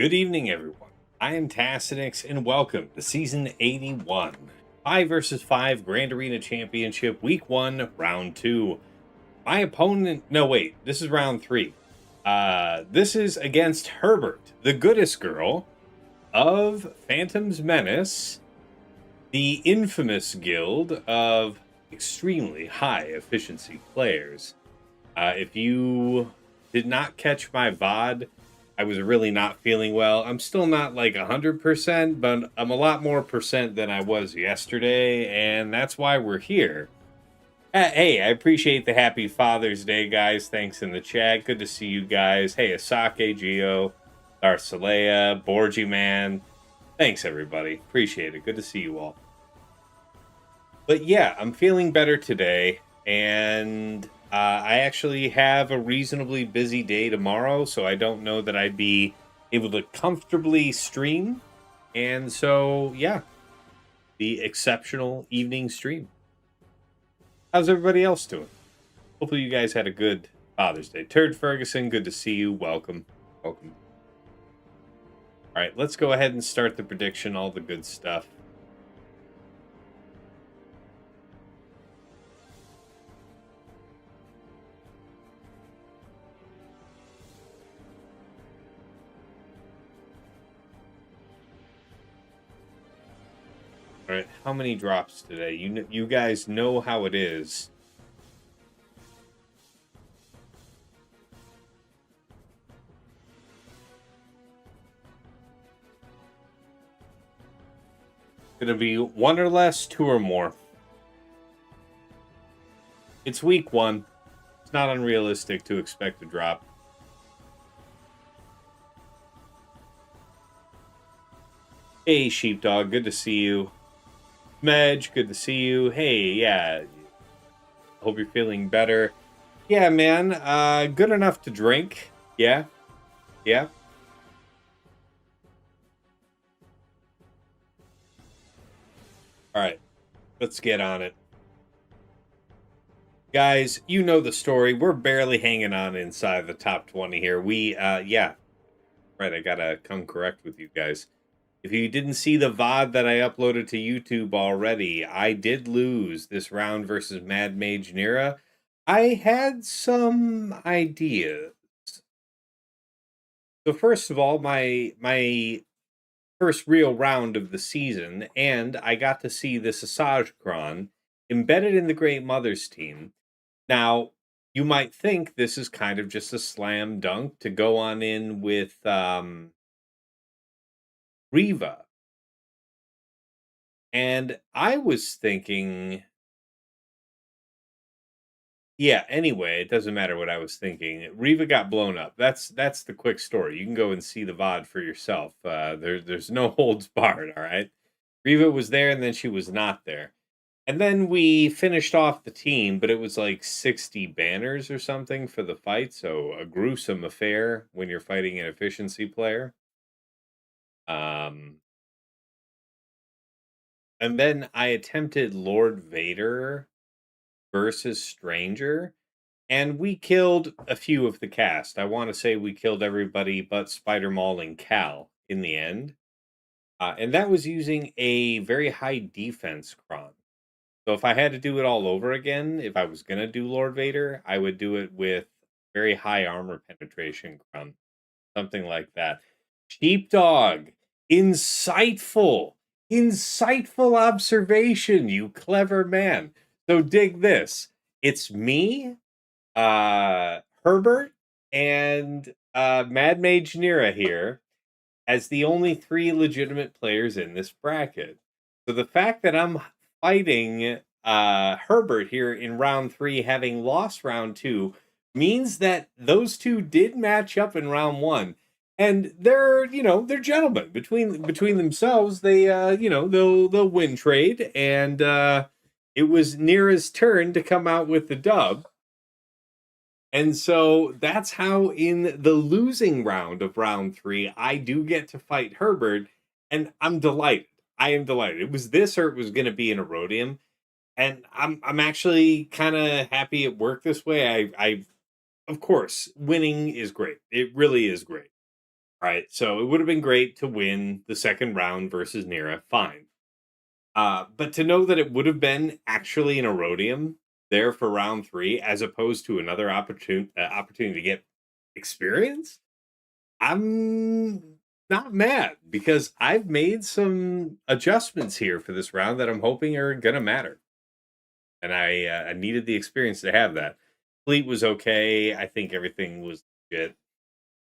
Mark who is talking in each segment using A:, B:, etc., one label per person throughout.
A: Good evening, everyone. I am Tassenix, and welcome to Season 81. 5 versus 5 Grand Arena Championship, Week 1, Round 2. My opponent... No, wait. This is Round 3. This is against Herbert, the goodest girl of Phantom's Menace, the infamous guild of extremely high efficiency players. If you did not catch my VOD, I was really not feeling well. I'm still not like 100%, but I'm a lot more percent than I was yesterday, and that's why we're here. Hey, I appreciate the happy Father's Day, guys. Thanks in the chat. Good to see you guys. Hey, Asajj, Geo, Darcelea, Borgie Man. Thanks, everybody. Appreciate it. Good to see you all. But yeah, I'm feeling better today, and I actually have a reasonably busy day tomorrow, so I don't know that I'd be able to comfortably stream. And so, yeah, the exceptional evening stream. How's everybody else doing? Hopefully you guys had a good Father's Day. Turd Ferguson, good to see you. Welcome. Welcome. All right, let's go ahead and start the prediction, all the good stuff. All right, how many drops today? You guys know how it is. Gonna be 1 or less, 2 or more. It's week 1. It's not unrealistic to expect a drop. Hey, Sheepdog, good to see you. Medj, good to see you. Hey, yeah. Hope you're feeling better. Yeah, man. Good enough to drink. Yeah. Yeah. All right. Let's get on it. Guys, you know the story. We're barely hanging on inside the top 20 here. Yeah. Right, I gotta come correct with you guys. If you didn't see the VOD that I uploaded to YouTube already, I did lose this round versus Mad Mage Nira. I had some ideas. So first of all, my first real round of the season, and I got to see this Asajj cron embedded in the Great Mother's team. Now, you might think this is kind of just a slam dunk to go on in with Riva. And I was thinking, yeah, anyway, it doesn't matter what I was thinking. Riva got blown up. That's the quick story. You can go and see the VOD for yourself. There's no holds barred, all right? Riva was there and then she was not there. And then we finished off the team, but it was like 60 banners or something for the fight, so a gruesome affair when you're fighting an efficiency player. And then I attempted Lord Vader versus Stranger, and we killed a few of the cast. I want to say we killed everybody but Spider Maul and Cal in the end. And that was using a very high defense cron. So if I had to do it all over again, if I was going to do Lord Vader, I would do it with very high armor penetration cron. Something like that. Sheepdog, insightful observation, you clever man. So dig this. It's me, Herbert, and Mad Mage Nira here as the only 3 legitimate players in this bracket. So the fact that I'm fighting Herbert here in round 3, having lost round 2, means that those two did match up in round 1. And they're gentlemen between themselves. They they'll win trade, and it was Nira's turn to come out with the dub. And so that's how in the losing round of round 3, I do get to fight Herbert, and I'm delighted. I am delighted. It was this or it was going to be an Erodium, and I'm actually kind of happy it worked this way. I of course, winning is great. It really is great. All right, so it would have been great to win the second round versus Nira. Fine. But to know that it would have been actually an Erodium there for round 3, as opposed to another opportunity to get experience, I'm not mad because I've made some adjustments here for this round that I'm hoping are gonna matter, and I needed the experience to have that. Fleet was okay. I think everything was good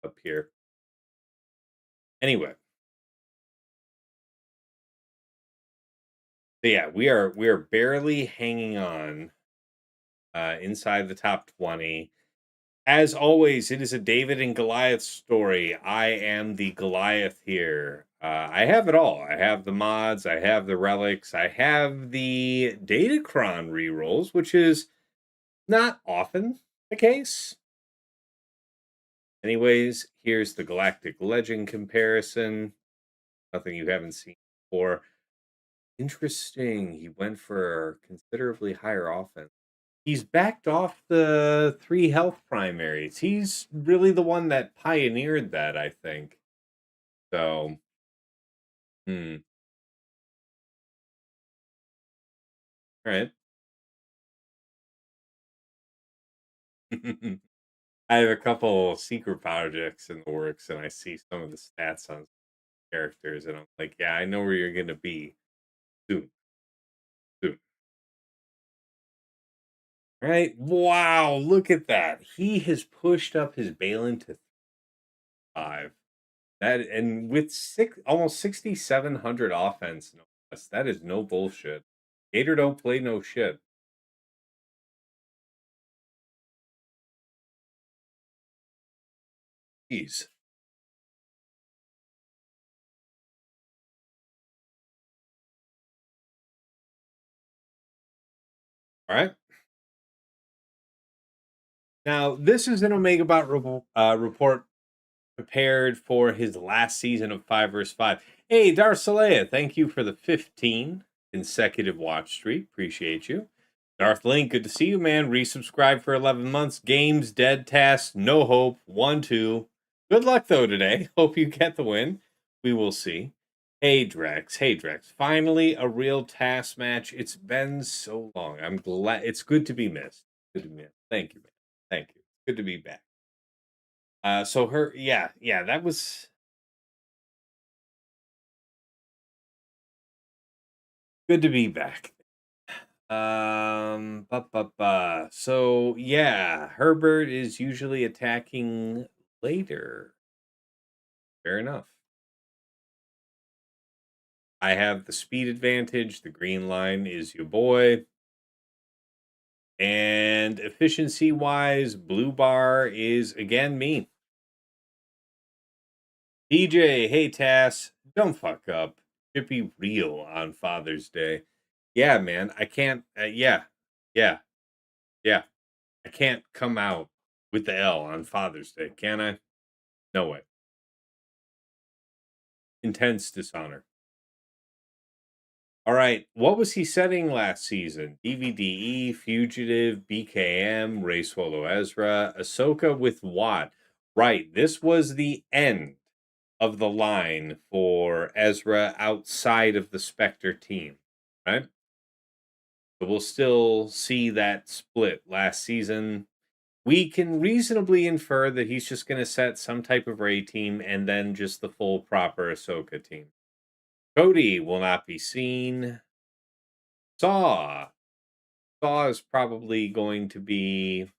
A: up here. Anyway, so yeah, we are barely hanging on inside the top 20. As always, it is a David and Goliath story. I am the Goliath here. I have it all. I have the mods, I have the relics, I have the Datacron rerolls, which is not often the case. Anyways, here's the Galactic Legend comparison. Nothing you haven't seen before. Interesting. He went for considerably higher offense. He's backed off the 3 health primaries. He's really the one that pioneered that, I think. So, all right. I have a couple secret projects in the works, and I see some of the stats on characters, and I'm like, yeah, I know where you're gonna be soon. Soon. All right. Wow, look at that. He has pushed up his Baylan to 5. That, and with almost 6,700 offense, no less. That is no bullshit. Gator don't play no shit. Jeez. All right. Now, this is an Omega Bot report prepared for his last season of 5 vs 5. Hey, Darcelea, thank you for the 15 consecutive watch streak. Appreciate you. Darth Link, good to see you, man. Resubscribe for 11 months. Games, dead task, no hope. 1-2. Good luck, though, today. Hope you get the win. We will see. Hey, Drex. Hey, Drex. Finally, a real task match. It's been so long. I'm glad. It's good to be missed. Good to be missed. Thank you, man. Thank you. Good to be back. So yeah, that was good to be back. So yeah, Herbert is usually attacking later. Fair enough. I have the speed advantage. The green line is your boy. And efficiency wise, blue bar is again me. DJ, hey Tass, don't fuck up. Should be real on Father's Day. Yeah, man, I can't. Yeah. I can't come out with the L on Father's Day, can I? No way. Intense dishonor. All right, what was he setting last season? DVDE, Fugitive, BKM, Ray Swallow Ezra, Ahsoka with Watt. Right, this was the end of the line for Ezra outside of the Spectre team, right? But we'll still see that split last season. We can reasonably infer that he's just going to set some type of Ray team and then just the full proper Ahsoka team. Cody will not be seen. Saw is probably going to be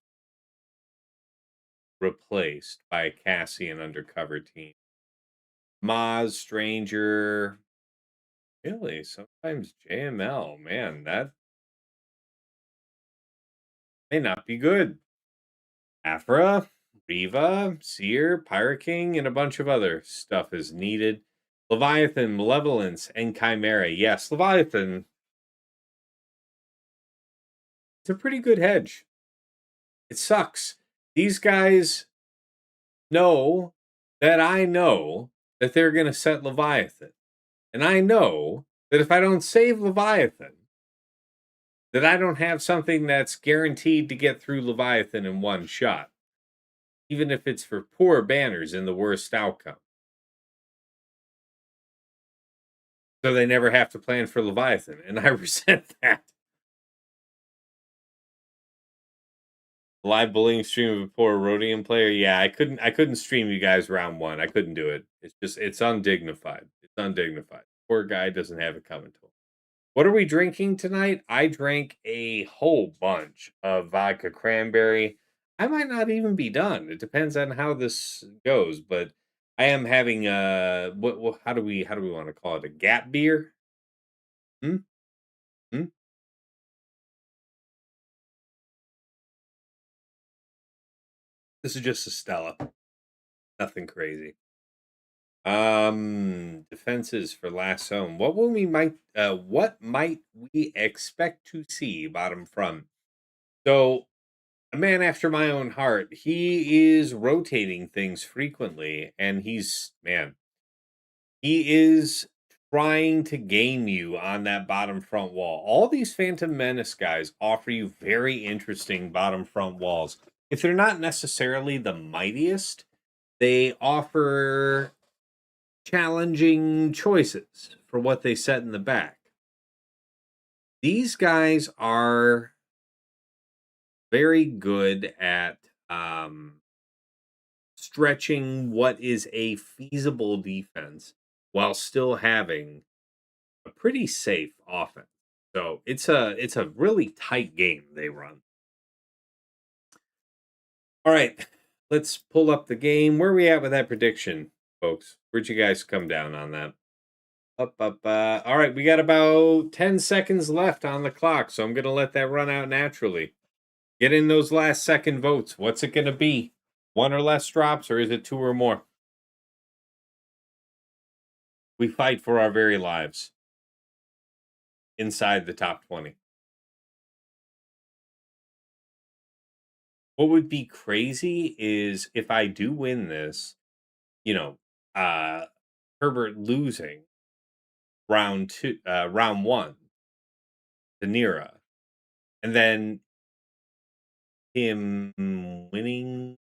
A: replaced by a Cassian undercover team. Maz, Stranger. Really? Sometimes JML. Man, that may not be good. Aphra, Riva, Cere, Pirate King, and a bunch of other stuff is needed. Leviathan, Malevolence, and Chimera. Yes, Leviathan. It's a pretty good hedge. It sucks. These guys know that I know that they're going to set Leviathan. And I know that if I don't save Leviathan, that I don't have something that's guaranteed to get through Leviathan in one shot. Even if it's for poor banners in the worst outcome. So they never have to plan for Leviathan, and I resent that. Live bullying stream of a poor Rhodium player. Yeah, I couldn't stream you guys round one. I couldn't do it. It's undignified. It's undignified. Poor guy doesn't have it coming to him. What are we drinking tonight? I drank a whole bunch of vodka cranberry. I might not even be done. It depends on how this goes, but I am having what how do we want to call it? A gap beer? Hmm? Hmm? This is just a Stella. Nothing crazy. Defenses for last zone. What might we expect to see bottom front? So, a man after my own heart. He is rotating things frequently, and he is trying to game you on that bottom front wall. All these Phantom Menace guys offer you very interesting bottom front walls. If they're not necessarily the mightiest, they offer challenging choices for what they set in the back. These guys are very good at stretching what is a feasible defense while still having a pretty safe offense. So it's a really tight game they run. All right, let's pull up the game. Where are we at with that prediction, folks? Where'd you guys come down on that? Up. All right, we got about 10 seconds left on the clock, so I'm going to let that run out naturally. Get in those last second votes. What's it going to be? One or less drops, or is it two or more? We fight for our very lives inside the top 20. What would be crazy is if I do win this, you know, Herbert losing round one to Nira, and then him winning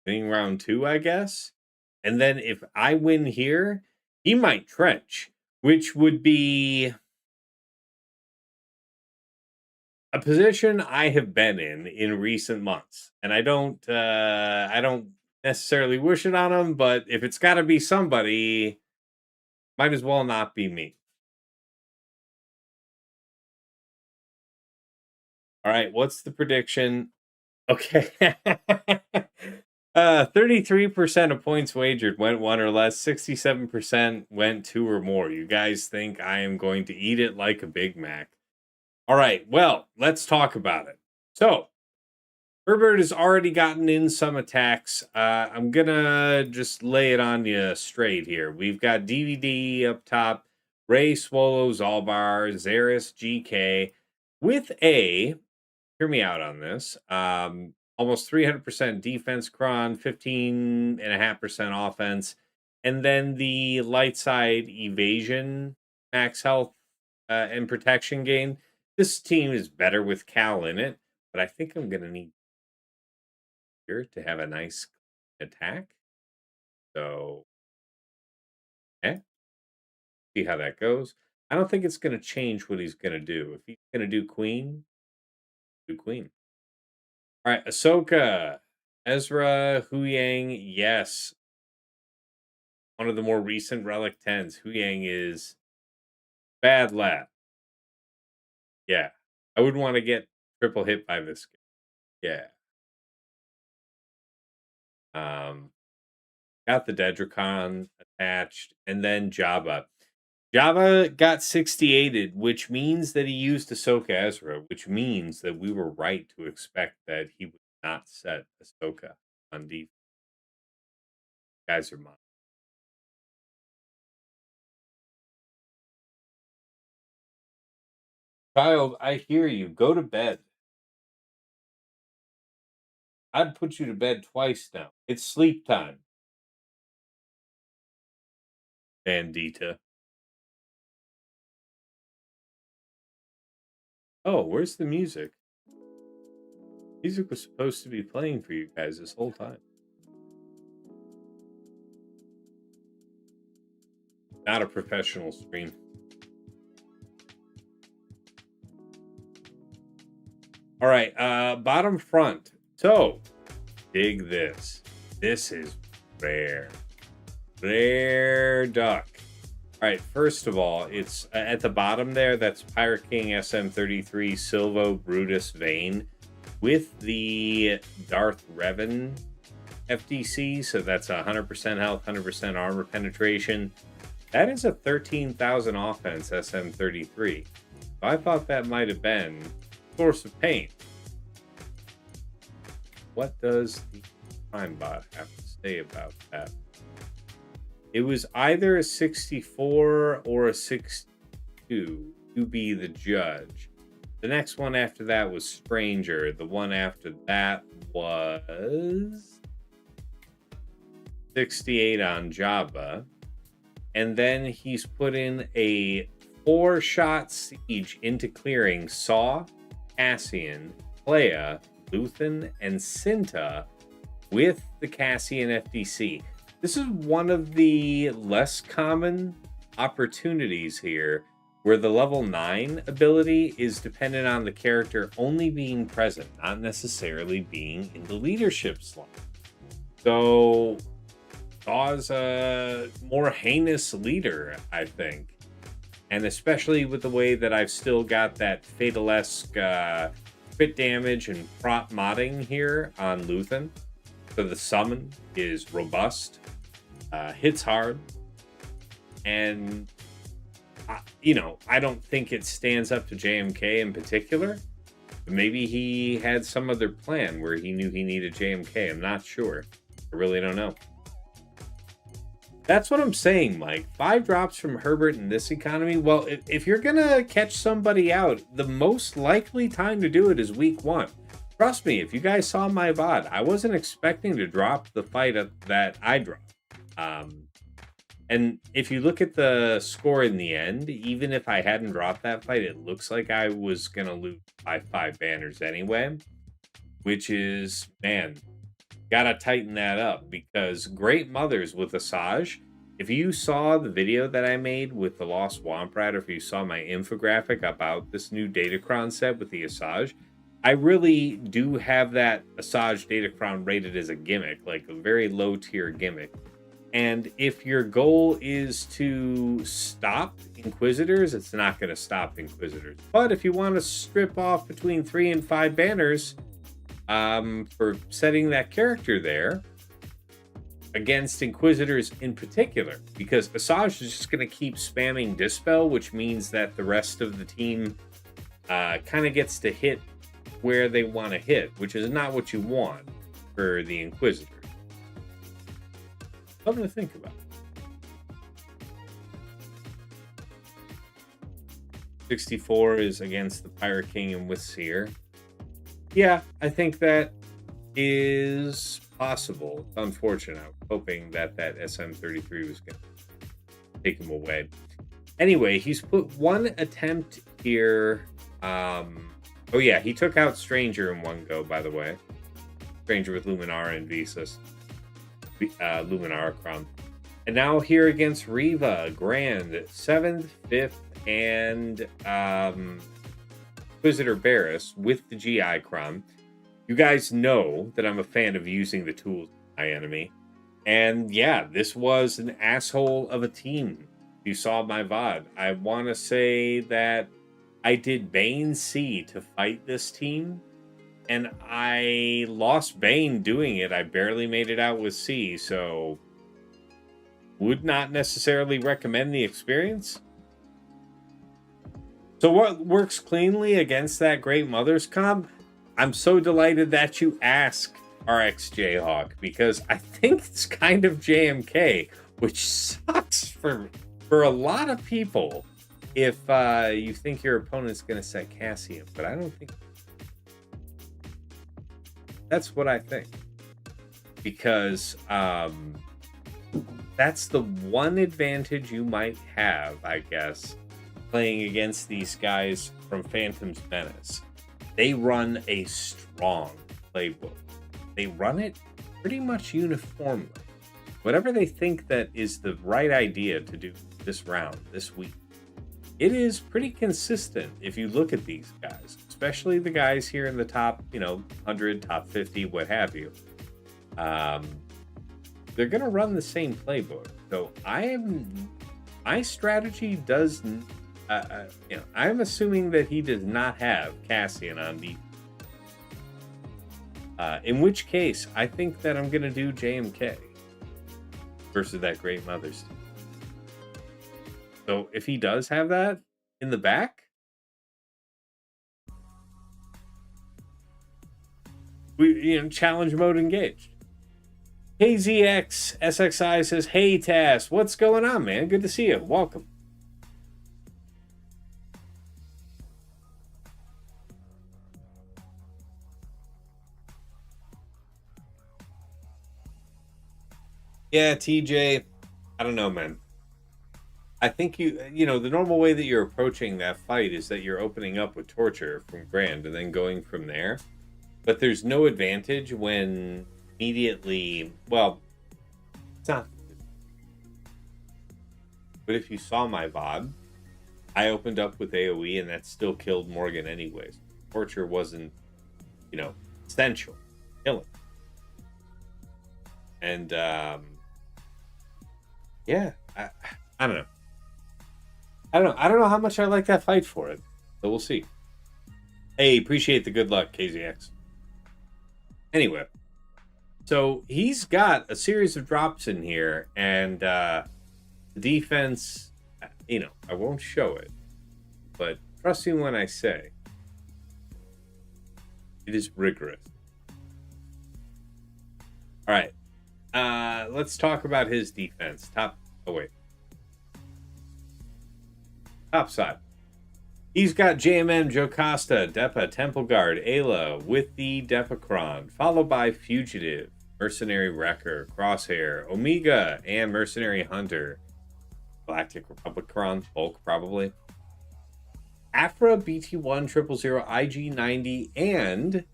A: winning round two, I guess. And then if I win here, he might trench, which would be a position I have been in recent months. And I don't necessarily wish it on him, but if it's got to be somebody, might as well not be me. All right, what's the prediction? Okay. 33% of points wagered went one or less, 67% went two or more. You guys think I am going to eat it like a Big Mac. All right, well, let's talk about it. So, Herbert has already gotten in some attacks. I'm gonna just lay it on you straight here. We've got DVDE up top, Ray Swallows Allbar, Xeris GK with a hear me out on this. Almost 300% defense cron, 15.5% offense, and then the light side evasion, max health, and protection gain. This team is better with Cal in it, but I think I'm gonna need here to have a nice attack. So, see how that goes. I don't think it's gonna change what he's gonna do. If he's gonna do Queen, do Queen. All right, Ahsoka, Ezra, Huyang, yes. One of the more recent Relic 10s. Huyang is bad lad. Yeah. I wouldn't want to get triple hit by this game. Yeah. Got the Dedricon attached, and then Jabba. Jabba got 68'd, which means that he used Ahsoka Ezra, which means that we were right to expect that he would not set Ahsoka on defense. Guys are mine. Child, I hear you. Go to bed. I'd put you to bed twice now. It's sleep time. Bandita. Oh, where's the music? Music was supposed to be playing for you guys this whole time. not a professional stream. All right, bottom front. So, dig this. This is rare. Rare duck. All right, first of all, it's at the bottom there. That's Pirate King SM33 Silvo Brutus Vane with the Darth Revan FDC. So that's 100% health, 100% armor penetration. That is a 13,000 offense SM33. So I thought that might have been source of pain. What does the Prime Bot have to say about that? It was either a 64 or a 62 to be the judge. The next one after that was Stranger. The one after that was 68 on Jabba. And then he's put in a 4-shot siege into clearing Saw, Cassian, Traya, Luthen, and Cinta with the Cassian FDC. This is one of the less common opportunities here where the level 9 ability is dependent on the character only being present, not necessarily being in the leadership slot. So Saw's a more heinous leader, I think. And especially with the way that I've still got that Fatalesque crit damage and prop modding here on Luthen. So the summon is robust, hits hard, and I don't think it stands up to JMK in particular. But maybe he had some other plan where he knew he needed JMK. I'm not sure. I really don't know. That's what I'm saying, Mike. 5 drops from Herbert in this economy. Well, if you're gonna catch somebody out, the most likely time to do it is week 1. Trust me, if you guys saw my VOD, I wasn't expecting to drop the fight that I dropped. And if you look at the score in the end, even if I hadn't dropped that fight, it looks like I was going to lose by 5 banners anyway. Which is, man, gotta tighten that up. Because Great Mothers with Asajj, if you saw the video that I made with the Lost Womp Rat, or if you saw my infographic about this new Datacron set with the Asajj, I really do have that Asajj Datacron rated as a gimmick, like a very low tier gimmick. And if your goal is to stop Inquisitors, it's not going to stop Inquisitors. But if you want to strip off between 3 and 5 banners for setting that character there against Inquisitors in particular, because Asajj is just going to keep spamming Dispel, which means that the rest of the team kind of gets to hit where they want to hit, which is not what you want for the Inquisitor. Something to think about. 64 is against the Pirate King and with Cere. Yeah, I think that is possible. It's unfortunate. I was hoping that SM33 was going to take him away. Anyway, he's put one attempt here. Oh yeah, he took out Stranger in one go, by the way. Stranger with Luminara and Visas. Luminara Crown. And now here against Riva, Grand, 7th, 5th, and Inquisitor Barris with the GI Crown. You guys know that I'm a fan of using the tools of my enemy. And yeah, this was an asshole of a team. You saw my VOD. I want to say that I did Bane C to fight this team. And I lost Bane doing it. I barely made it out with C, so would not necessarily recommend the experience. So what works cleanly against that Great Mothers comp? I'm so delighted that you ask, RX Jayhawk, because I think it's kind of JMK, which sucks for a lot of people if you think your opponent's going to set Cassian, but I don't think. That's what I think, because that's the one advantage you might have, I guess, playing against these guys from Phantom's Menace. They run a strong playbook. They run it pretty much uniformly. Whatever they think that is the right idea to do this round, this week, it is pretty consistent if you look at these guys, especially the guys here in the top, 100, top 50, what have you. They're going to run the same playbook. So my strategy does, I'm assuming that he does not have Cassian on defense. In which case, I think that I'm going to do JMK versus that Great Mother's team. So if he does have that in the back, challenge mode engaged. KZX SXI says, "Hey Tass, what's going on, man? Good to see you. Welcome." Yeah, TJ, I don't know, man. I think the normal way that you're approaching that fight is that you're opening up with torture from Grand and then going from there. But there's no advantage when immediately, well, it's not. But if you saw my VOD, I opened up with AoE and that still killed Morgan anyways. Torture wasn't, essential. Killing. And, yeah, I don't know. I don't know how much I like that fight for it. So we'll see. Hey, appreciate the good luck, KZX. Anyway, so he's got a series of drops in here, and the defense, I won't show it, but trust me when I say it is rigorous. All right, let's talk about his defense. Top side. He's got JMM, Jocasta, Depa, Temple Guard, Ayla with the Depacron, followed by Fugitive, Mercenary Wrecker, Crosshair, Omega, and Mercenary Hunter. Galactic Republicron, bulk probably. Aphra, BT1, 000, IG90, and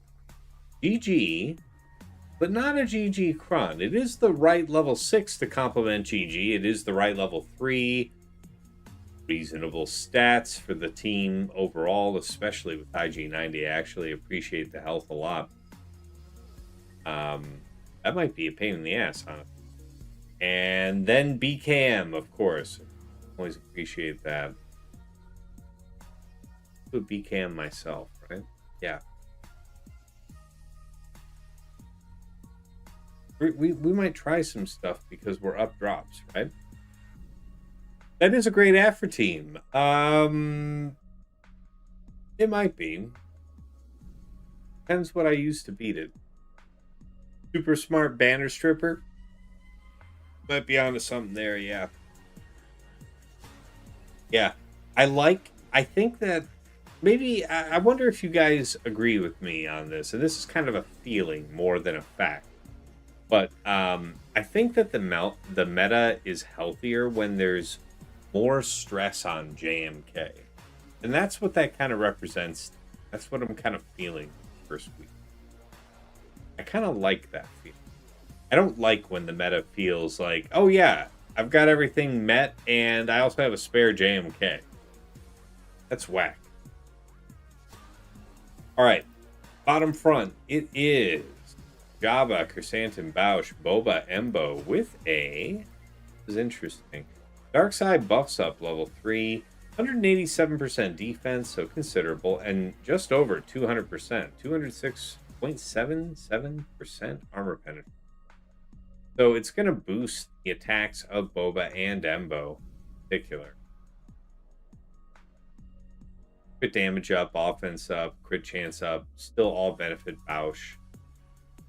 A: GG, but not a GG Kron. It is the right level 6 to complement GG. It is the right level 3. Reasonable stats for the team overall, especially with IG90. I actually appreciate the health a lot. That might be a pain in the ass, huh? And then BKM, of course. Always appreciate that. Put BKM myself, right? Yeah. We might try some stuff because we're up drops, right? That is a great Aphra team. It might be. Depends what I use to beat it. Super smart banner stripper. Might be onto something there, yeah. Yeah. I think that maybe, I wonder if you guys agree with me on this. And this is kind of a feeling more than a fact. But I think that the meta is healthier when there's more stress on JMK. And that's what that kind of represents. That's what I'm kind of feeling first week. I kind of like that feeling. I don't like when the meta feels like, oh yeah, I've got everything met and I also have a spare JMK. That's whack. Alright, bottom front, it is Jabba, Chrysanthemum, Bausch, Boba, Embo with a... This is interesting. Dark Side buffs up level 3, 187% defense, so considerable, and just over 200%, 206.77% armor penetration. So it's going to boost the attacks of Boba and Embo in particular. Crit damage up, offense up, crit chance up, still all benefit Bausch.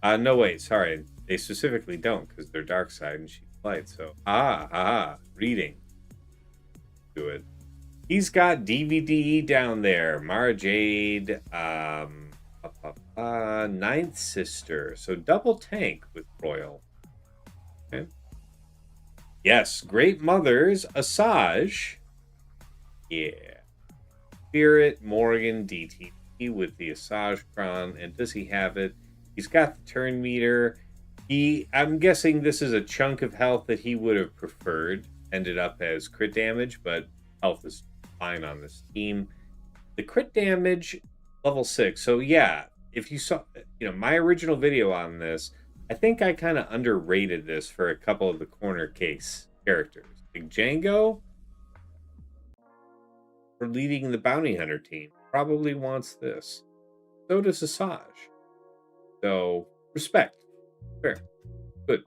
A: No, wait, sorry. They specifically don't because they're Dark Side and she's light. So, reading. Do it. He's got DVDE down there. Mara Jade, Ninth Sister. So double tank with Royal. Okay. Yes, Great Mothers, Asajj. Yeah. Spirit, Morgan, DTP with the Asajj Kron. And does he have it? He's got the turn meter. I'm guessing this is a chunk of health that he would have preferred. ended up as crit damage, but health is fine on this team. The crit damage, level 6. So yeah, if you saw, my original video on this, I think I kind of underrated this for a couple of the corner case characters. Like Jango, for leading the bounty hunter team, probably wants this. So does Asajj. So, respect. Fair. Good.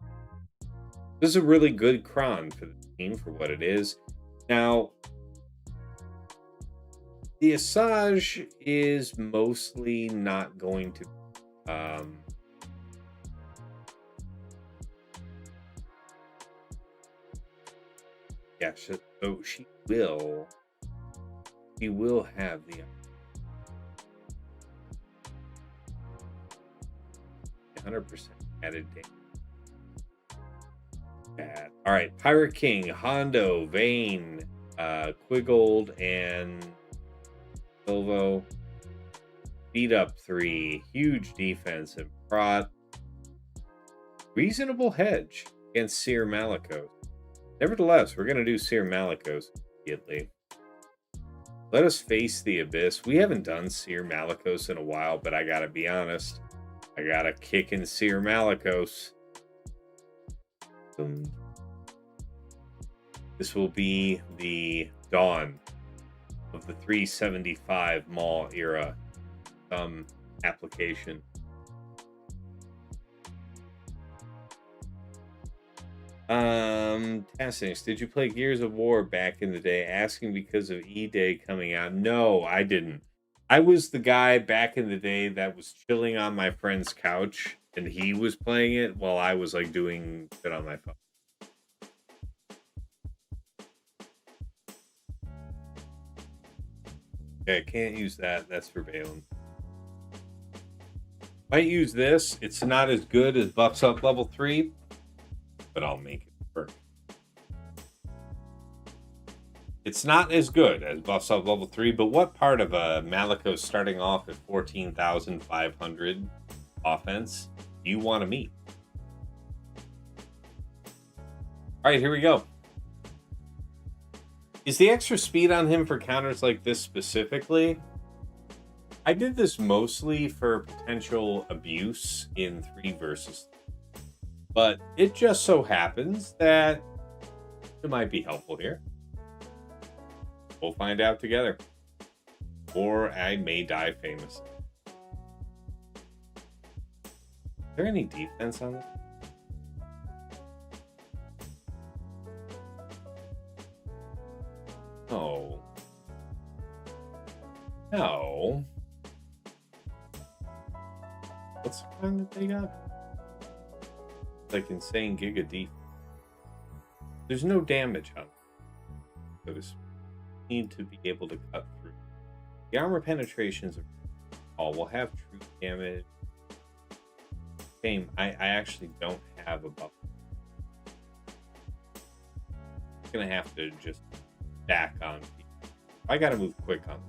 A: This is a really good cron for the team for what it is. Now, the Asajj is mostly not going to... yeah, so she will have the 100% added damage. Bad. All right, Pirate King, Hondo, Bane, Quiggold, and Silvo. Beat up 3, huge defense and prot. Reasonable hedge against Cere Malgus. Nevertheless, we're going to do Cere Malgus immediately. Let us face the abyss. We haven't done Cere Malgus in a while, but I gotta be honest. I got a kick in Cere Malgus. This will be the dawn of the 375 Maul era application. Tassenix, did you play Gears of War back in the day? Asking because of E-Day coming out. No, I didn't. I was the guy back in the day that was chilling on my friend's couch and he was playing it while I was like doing shit on my phone. Okay, I can't use that. That's for Baylan. Might use this. It's not as good as Buffs Up level 3, but I'll make it work. It's not as good as Buffs Up level 3, but what part of a Malgus starting off at 14,500 offense do you want to meet? All right, here we go. Is the extra speed on him for counters like this specifically? I did this mostly for potential abuse in 3 versus 3. But it just so happens that it might be helpful here. We'll find out together. Or I may die famous. Is there any defense on this? No. No. What's the one that they got? Like insane giga deep. There's no damage on it. So need to be able to cut through. The armor penetrations of all will have true damage. Shame, I actually don't have a buff. I'm gonna have to just stack on people. I gotta move quick on them.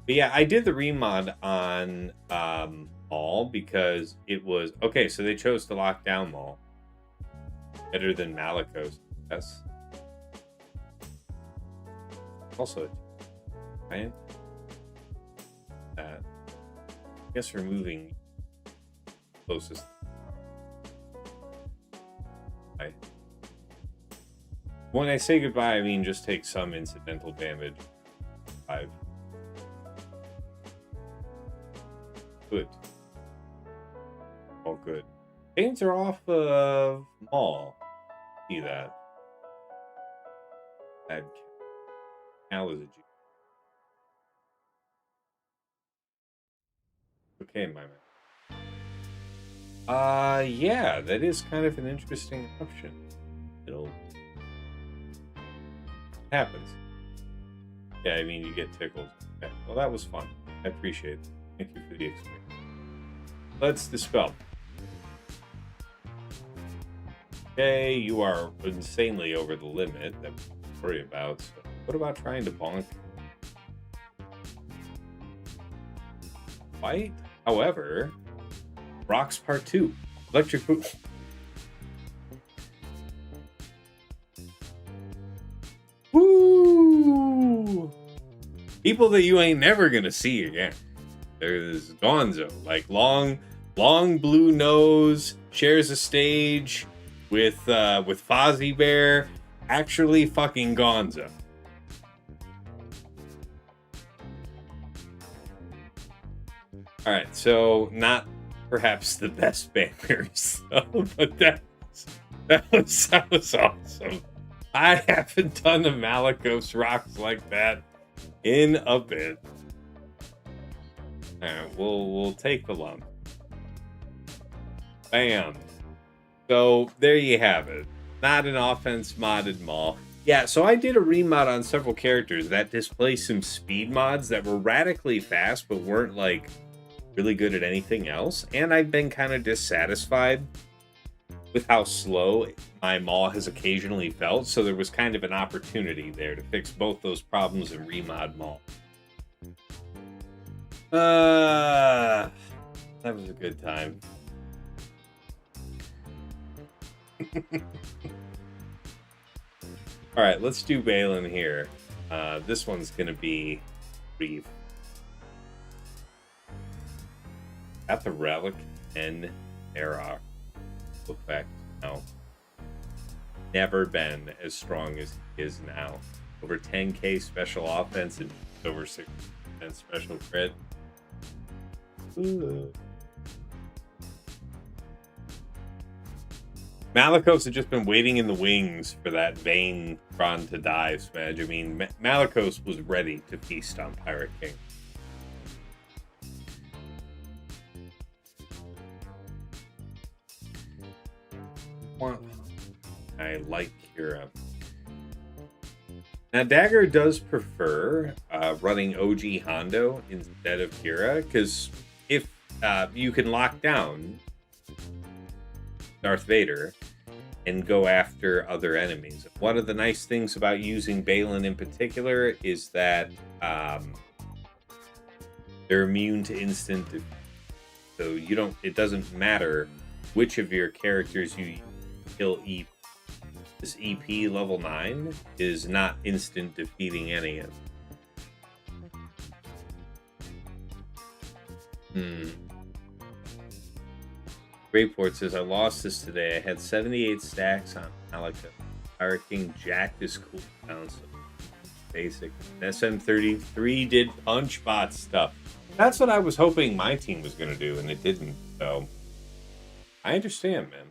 A: But yeah, I did the remod on Maul because it was okay. So they chose to lock down Maul. Better than Malgus. Yes. Also, right? I guess removing closest. Right. When I say goodbye, I mean just take some incidental damage. 5. Good. All good. Pains are off of Maul. See that. Add Cal is a G. Okay, my man. Yeah, that is kind of an interesting option. It'll happens. Yeah, I mean you get tickled. Okay. Well, that was fun. I appreciate it. Thank you for the experience. Let's dispel. Okay, you are insanely over the limit that we worry about. So what about trying to bonk? Fight? However, Rocks Part 2. Electric boot. Woo! People that you ain't never gonna see again. There's Gonzo, like long blue nose, shares a stage with Fozzie Bear. Actually, fucking Gonzo. All right, so not perhaps the best bangers, but that was awesome. I haven't done a Malgus rocks like that in a bit. All right, we'll take the lump. Bam. So there you have it. Not an offense modded Maul. Yeah, so I did a remod on several characters that displaced some speed mods that were radically fast, but weren't like really good at anything else. And I've been kind of dissatisfied with how slow my Maul has occasionally felt. So there was kind of an opportunity there to fix both those problems and remod Maul. That was a good time. All right, let's do Baylan here. This one's going to be brief. At the Relic and Era effect now. Never been as strong as he is now. Over 10k special offense and over 6% special crit. Ooh. Malgus had just been waiting in the wings for that Bane Kron to die, Smedge. I mean, Malgus was ready to feast on Pirate King. I like Cere. Now, Dagger does prefer running OG Hondo instead of Cere, because if you can lock down Darth Vader and go after other enemies. One of the nice things about using Baylan in particular is that they're immune to instant defeat. So you don't, it doesn't matter which of your characters you kill EP. This EP level 9 is not instant defeating any of them. Greyport says, I lost this today. I had 78 stacks on Malika. Pirate King jacked his cooldown. So basic. SM33 did punch bot stuff. That's what I was hoping my team was going to do, and it didn't. So I understand, man.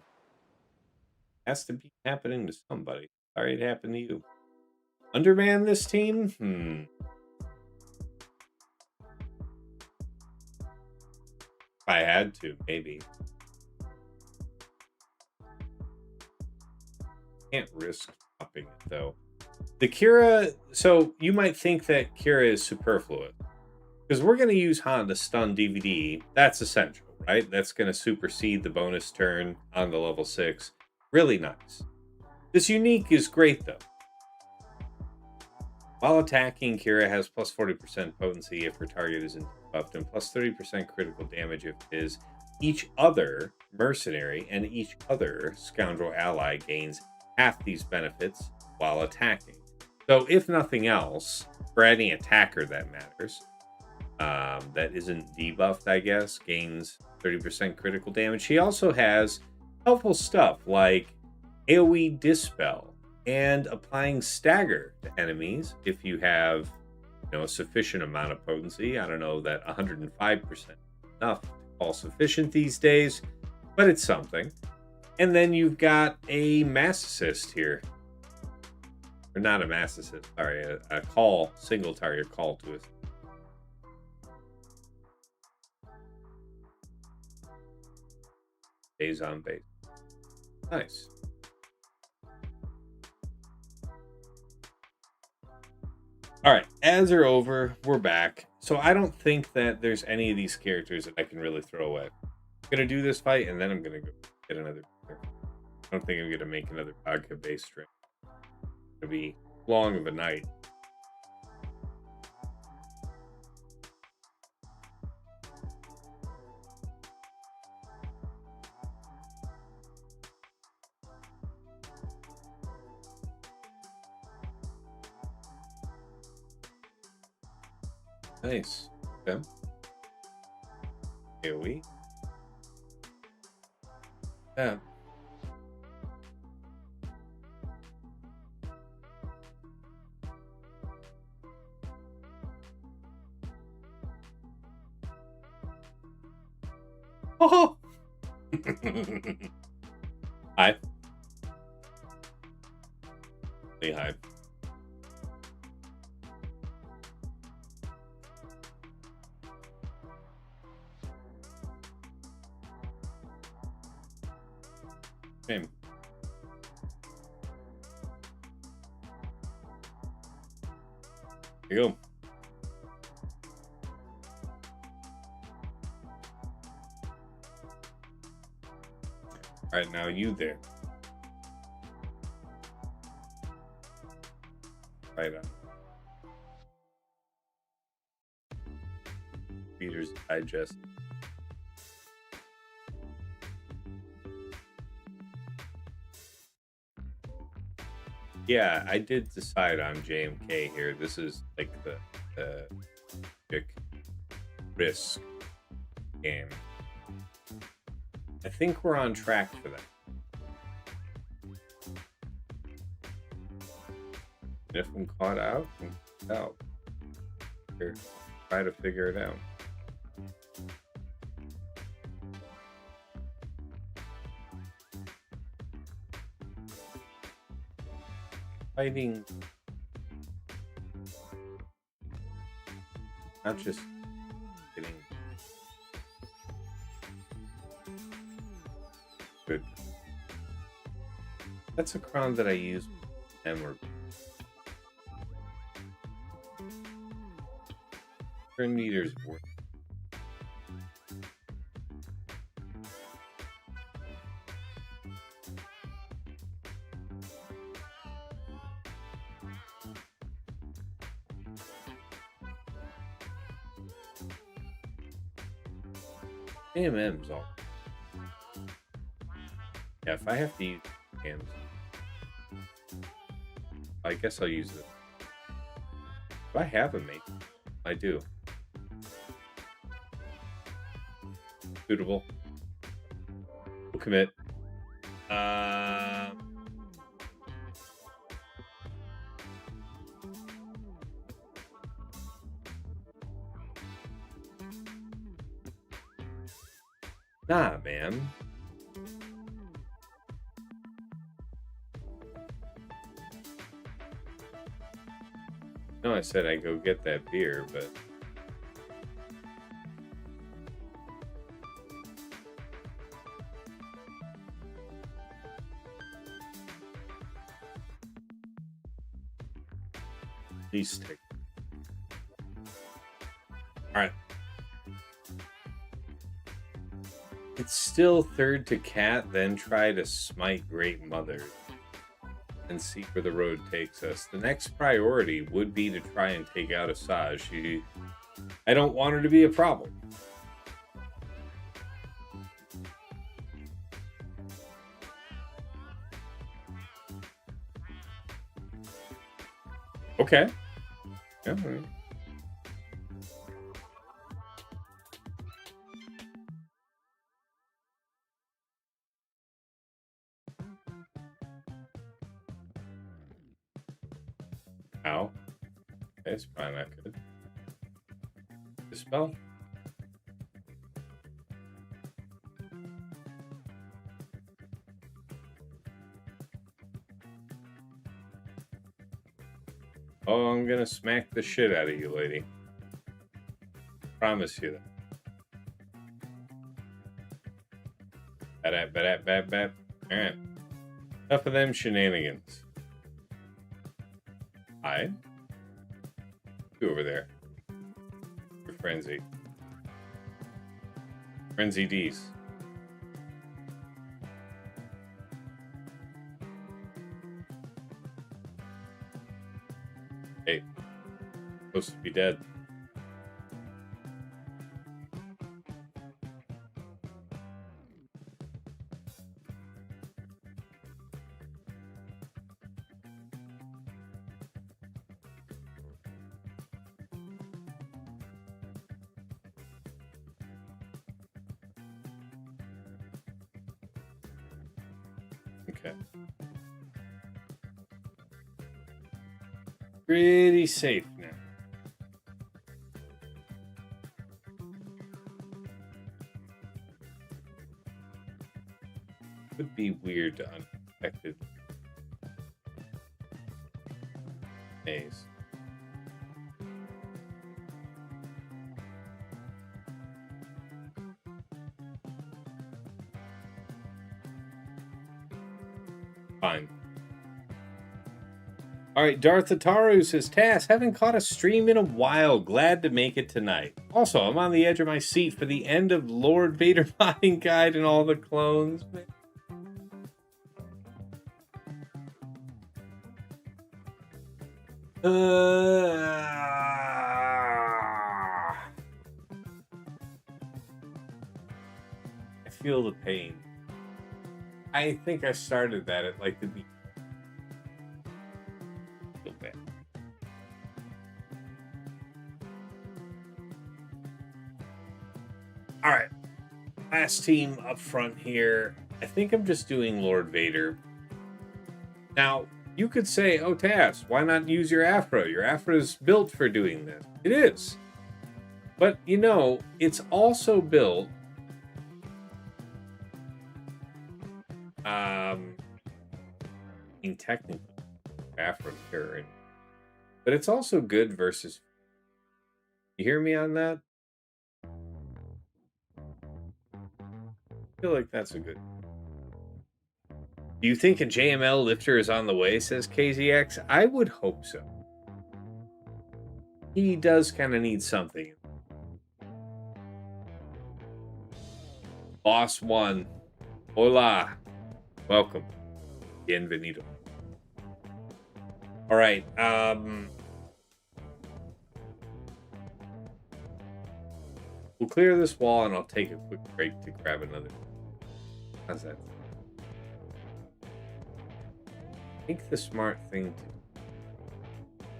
A: Has to be happening to somebody. Sorry it happened to you. Underman this team? If I had to, maybe. Can't risk dropping it though. The Cere, so you might think that Cere is superfluous because we're going to use Han to stun DVDE. That's essential, right? That's going to supersede the bonus turn on the level 6. Really nice. This unique is great though. While attacking, Cere has plus 40% potency if her target isn't buffed and plus 30% critical damage if it is. Each other mercenary and each other scoundrel ally gains half these benefits while attacking. So if nothing else, for any attacker that matters, that isn't debuffed, I guess, gains 30% critical damage. She also has helpful stuff like AoE Dispel and applying stagger to enemies if you have, a sufficient amount of potency. I don't know that 105% is enough to call sufficient these days, but it's something. And then you've got a mass assist here. Or not a mass assist, sorry, a call, single target call to it. Days on base. Nice. All right, ads are over. We're back. So I don't think that there's any of these characters that I can really throw away. I'm going to do this fight, and then I'm going to go get another. I don't think I'm going to make another vodka-based stream. It's going to be long of a night. Nice. Okay. Here we. Yeah. Oh! Hi. Say hi. Same. Here you go. All right, now you there. Right on. Reader's Digest. Yeah, I did decide on JMK here. This is like the risk game. I think we're on track for that. And if I'm caught out, I'm caught out. Here, try to figure it out. Fighting, not just getting good. That's a crown that I use emerald. Turn meters work. AMM's all. Yeah, if I have to use hands, I guess I'll use it. Do I have a mate? I do. Suitable. We'll commit. Nah, man. No, I said I'd go get that beer, but... Please take. Alright. It's still third to Cat, then try to smite Great Mother and see where the road takes us. The next priority would be to try and take out Asajj. I don't want her to be a problem. Okay. Yeah, all right. Ow. It's probably not good. Dispel? Oh, I'm gonna smack the shit out of you, lady. Promise you that. Ba-da-ba-da-ba-ba. Alright. Enough of them shenanigans. Hi. You over there. You're Frenzy. Frenzy D's. Hey. Supposed to be dead. Okay. Pretty safe now. Would be weird to unexpected maze. Fine. All right, Darth Ataru says, Tass, haven't caught a stream in a while. Glad to make it tonight. Also, I'm on the edge of my seat for the end of Lord Vader modding guide and all the clones. I feel the pain. I think I started that at like the beginning. Feel bad. All right, last team up front here. I think I'm just doing Lord Vader. Now, you could say, oh, Tass, why not use your Aphra? Your Aphra is built for doing this. It is. But, you know, it's also built... technically, Aphra current. But it's also good versus... You hear me on that? I feel like that's a good... Do you think a JML lifter is on the way, says KZX? I would hope so. He does kind of need something. Boss 1. Hola. Welcome. Bienvenido. All right. We'll clear this wall and I'll take a quick break to grab another. How's that? I think the smart thing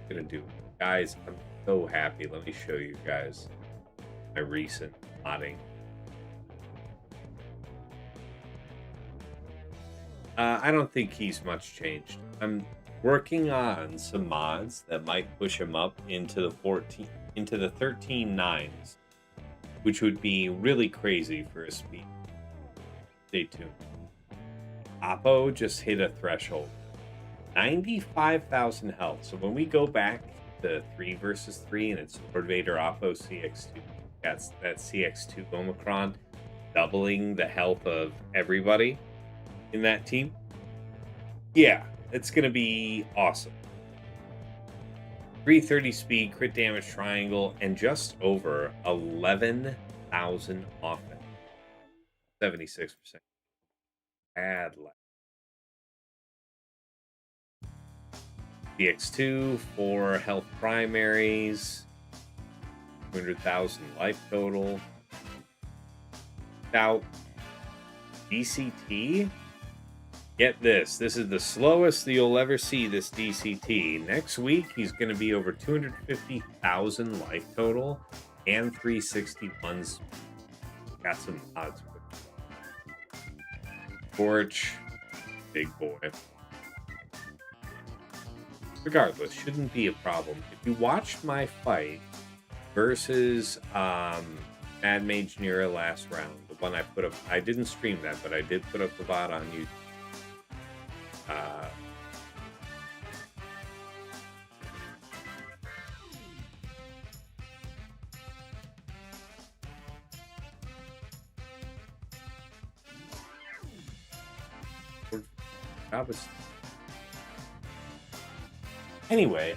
A: to do, guys, I'm so happy. Let me show you guys my recent modding. I don't think he's much changed. I'm working on some mods that might push him up into the 13.9s, which would be really crazy for his speed. Stay tuned. Oppo just hit a threshold. 95,000 health. So when we go back to 3 versus 3 and it's Lord Vader Oppo CX2, that's that CX2 Omicron doubling the health of everybody in that team. Yeah, it's gonna be awesome. 330 speed, crit damage triangle, and just over 11,000 offense. 76%. Bad luck. DX2 for health primaries. 200,000 life total. Now, DCT. Get this. This is the slowest that you'll ever see this DCT. Next week, he's going to be over 250,000 life total and 361s. Got some odds with it. Torch. Big boy. Regardless, shouldn't be a problem. If you watched my fight versus Mad Mage Nera last round, the one I put up, I didn't stream that, but I did put up the VOD on YouTube. Anyway,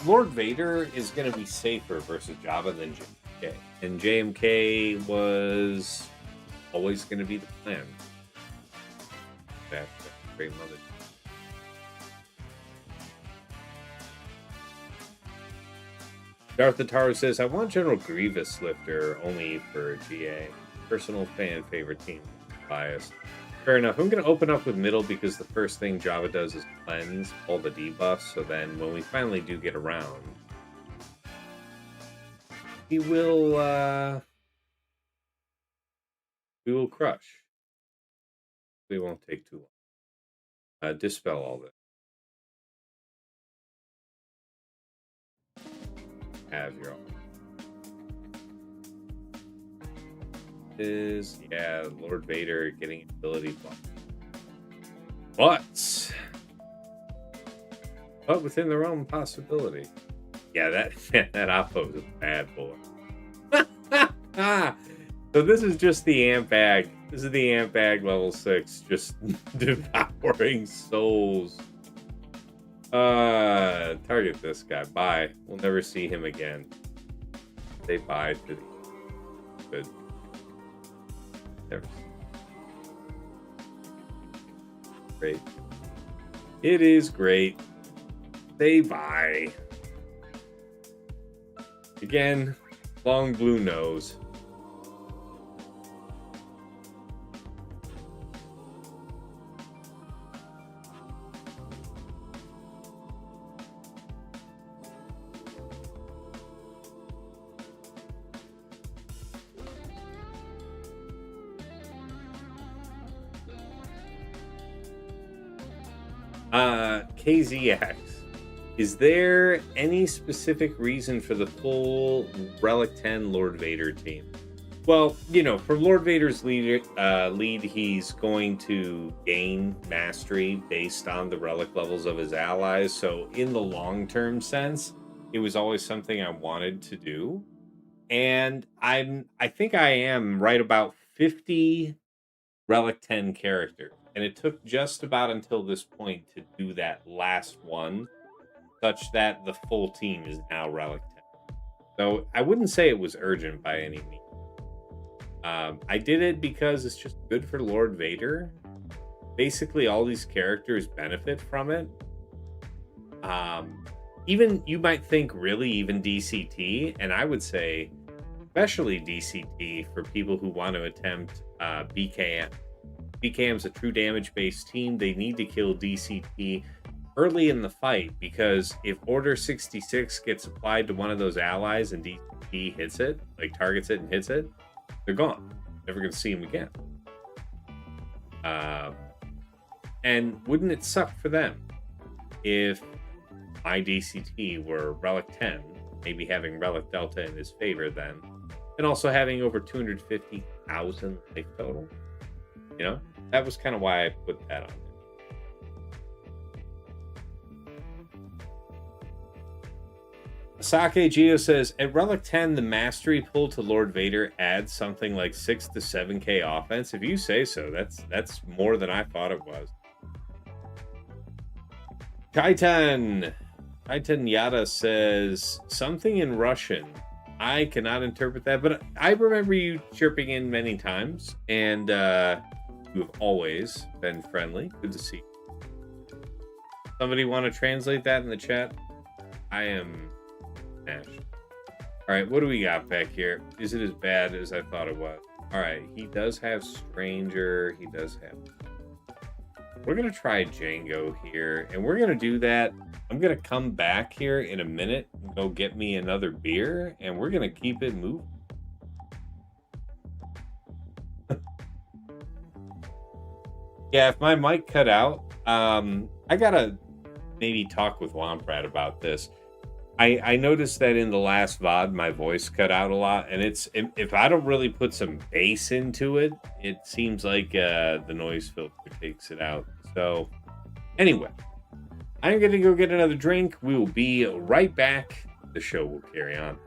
A: Lord Vader is going to be safer versus Jabba than JMK. And JMK was always going to be the plan. That's great mother. Darth Ataru says, I want General Grievous Lifter only for GA. Personal fan favorite team. Biased. Fair enough. I'm going to open up with middle because the first thing Jabba does is cleanse all the debuffs. So then when we finally do get around, we will crush. We won't take too long. dispel all this. Have your own. Yeah, Lord Vader getting ability buff. But within their own possibility. Yeah, that Oppo is a bad boy. So this is just the amp bag. This is the amp bag level 6, just devouring souls. Target this guy. Bye. We'll never see him again. Say bye to the good. Never. Great. It is great. Say bye. Again, long blue nose. KZX, is there any specific reason for the full Relic 10 Lord Vader team? Well, you know, for Lord Vader's lead, he's going to gain mastery based on the relic levels of his allies. So in the long-term sense, it was always something I wanted to do. And I think I am right about 50 Relic 10 characters. And it took just about until this point to do that last one, such that the full team is now Relic 10. So I wouldn't say it was urgent by any means. I did it because it's just good for Lord Vader. Basically, all these characters benefit from it. Even, you might think, really, even DCT, and I would say, especially DCT, for people who want to attempt BKM. BKM's a true damage-based team. They need to kill DCT early in the fight, because if Order 66 gets applied to one of those allies and DCT hits it, like targets it and hits it, they're gone. Never going to see them again. And wouldn't it suck for them if my DCT were Relic 10, maybe having Relic Delta in his favor then, and also having over 250,000 life total? You know, that was kind of why I put that on there. Sake Geo says, at Relic 10, the mastery pull to Lord Vader adds something like 6 to 7k offense. If you say so, that's more than I thought it was. Titan Yada says, something in Russian. I cannot interpret that, but I remember you chirping in many times, and you have always been friendly. Good to see you. Somebody want to translate that in the chat? I am smashed. All right, what do we got back here? Is it as bad as I thought it was? All right, he does have Stranger. He does have... We're going to try Jango here, and we're going to do that. I'm going to come back here in a minute and go get me another beer, and we're going to keep it moving. Yeah, if my mic cut out, I got to maybe talk with Womprad about this. I noticed that in the last VOD, my voice cut out a lot, and if I don't really put some bass into it, it seems like the noise filter takes it out. So, anyway, I'm going to go get another drink. We will be right back. The show will carry on.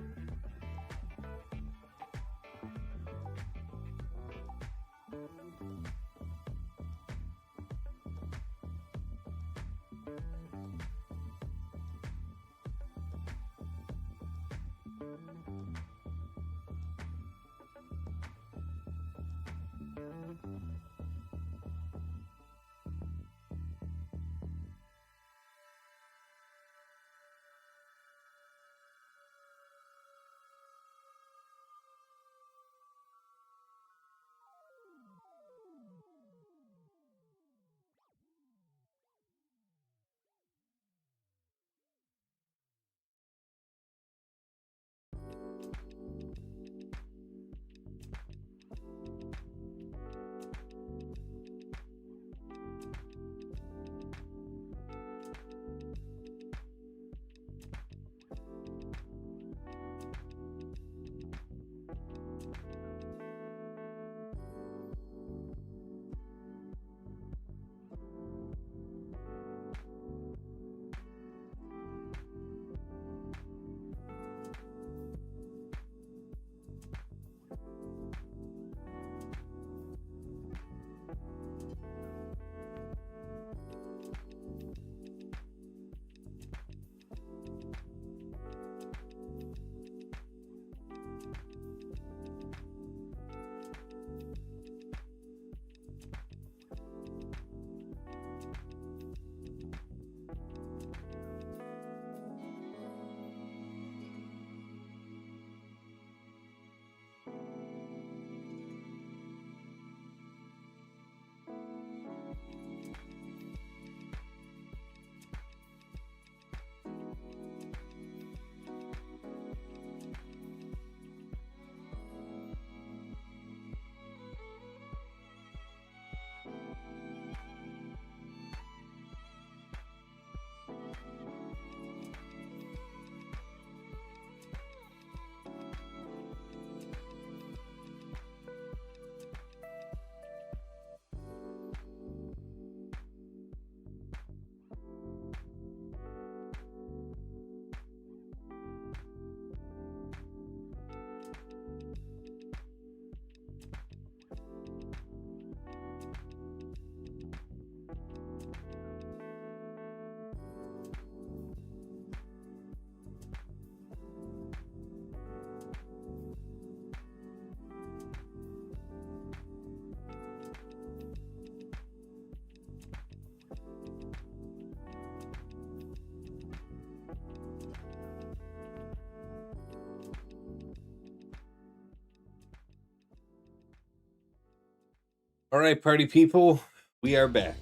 A: All right, party people, we are back.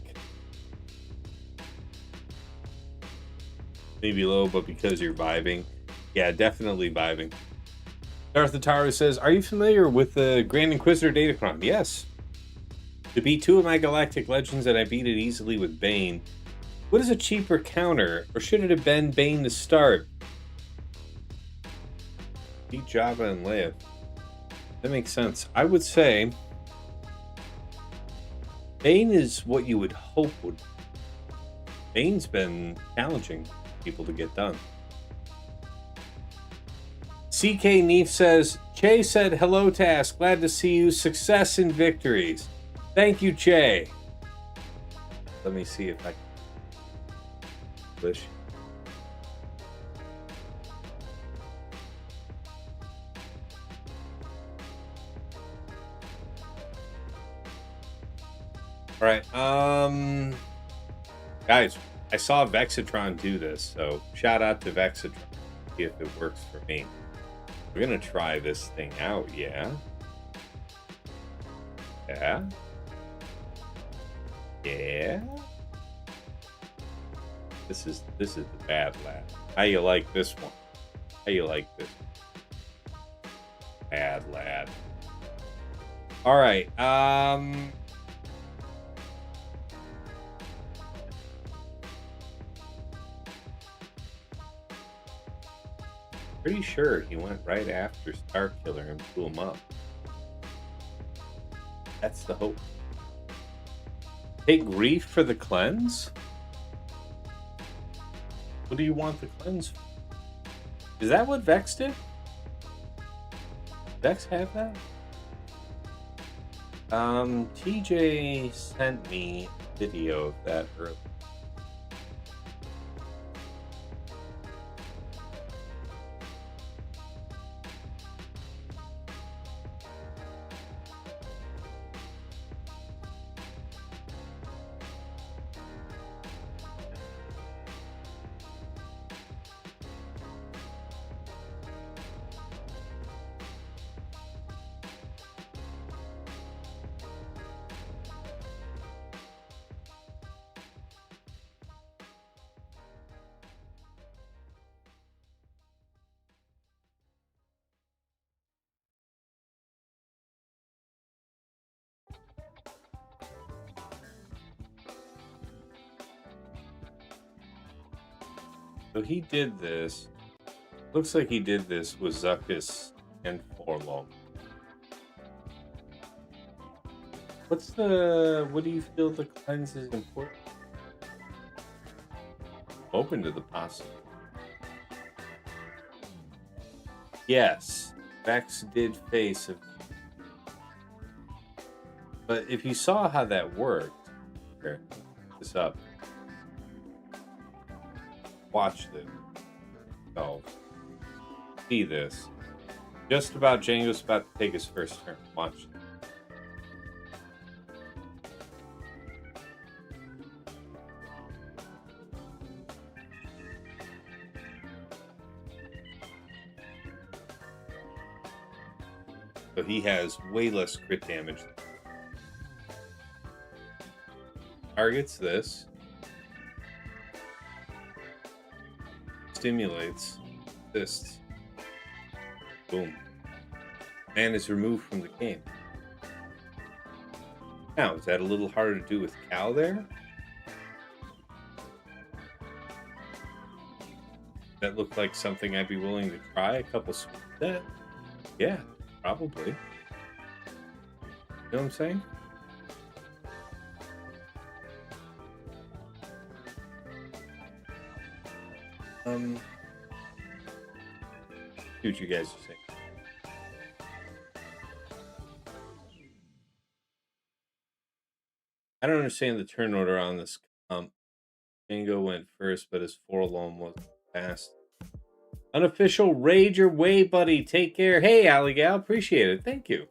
A: Maybe low, but because you're vibing. Yeah, definitely vibing. Darth Ataru says, are you familiar with the Grand Inquisitor Datacron? Yes. To beat two of my galactic legends, and I beat it easily with Bane. What is a cheaper counter, or should it have been Bane to start? Beat Jabba and Leia. That makes sense. I would say Bane is what you would hope would. Bane's been challenging people to get done. CK Neef says, Che said hello, Task. Glad to see you. Success and victories. Thank you, Che. Let me see if I can push. All right, guys, I saw Vexitron do this, so shout out to Vexitron. See if it works for me. We're gonna try this thing out, yeah? Yeah? Yeah? This is the bad lad. How you like this one? How you like this one? Bad lad. All right, pretty sure he went right after Starkiller and blew him up. That's the hope. Take Grief for the cleanse? What do you want the cleanse for? Is that what Vex did? Vex have that? TJ sent me a video of that earlier. So he did this. Looks like he did this with Zuckuss and Forlom. What do you feel the cleanse is important? Open to the possible. Yes, Vex did face a... But if you saw how that worked, here, this up. Watch this. Oh, see this. Just about Jango's about to take his first turn. Watch. So he has way less crit damage. Targets this. Stimulates. Assists. Boom. Man is removed from the game. Now, is that a little harder to do with Cal there? That looked like something I'd be willing to try. A couple swings at? Yeah, probably. You know what I'm saying? See what you guys are saying. I don't understand the turn order on this. Jango went first, but his Forlom was fast. Unofficial Raid Your Way, buddy. Take care. Hey, Alligal. Appreciate it. Thank you.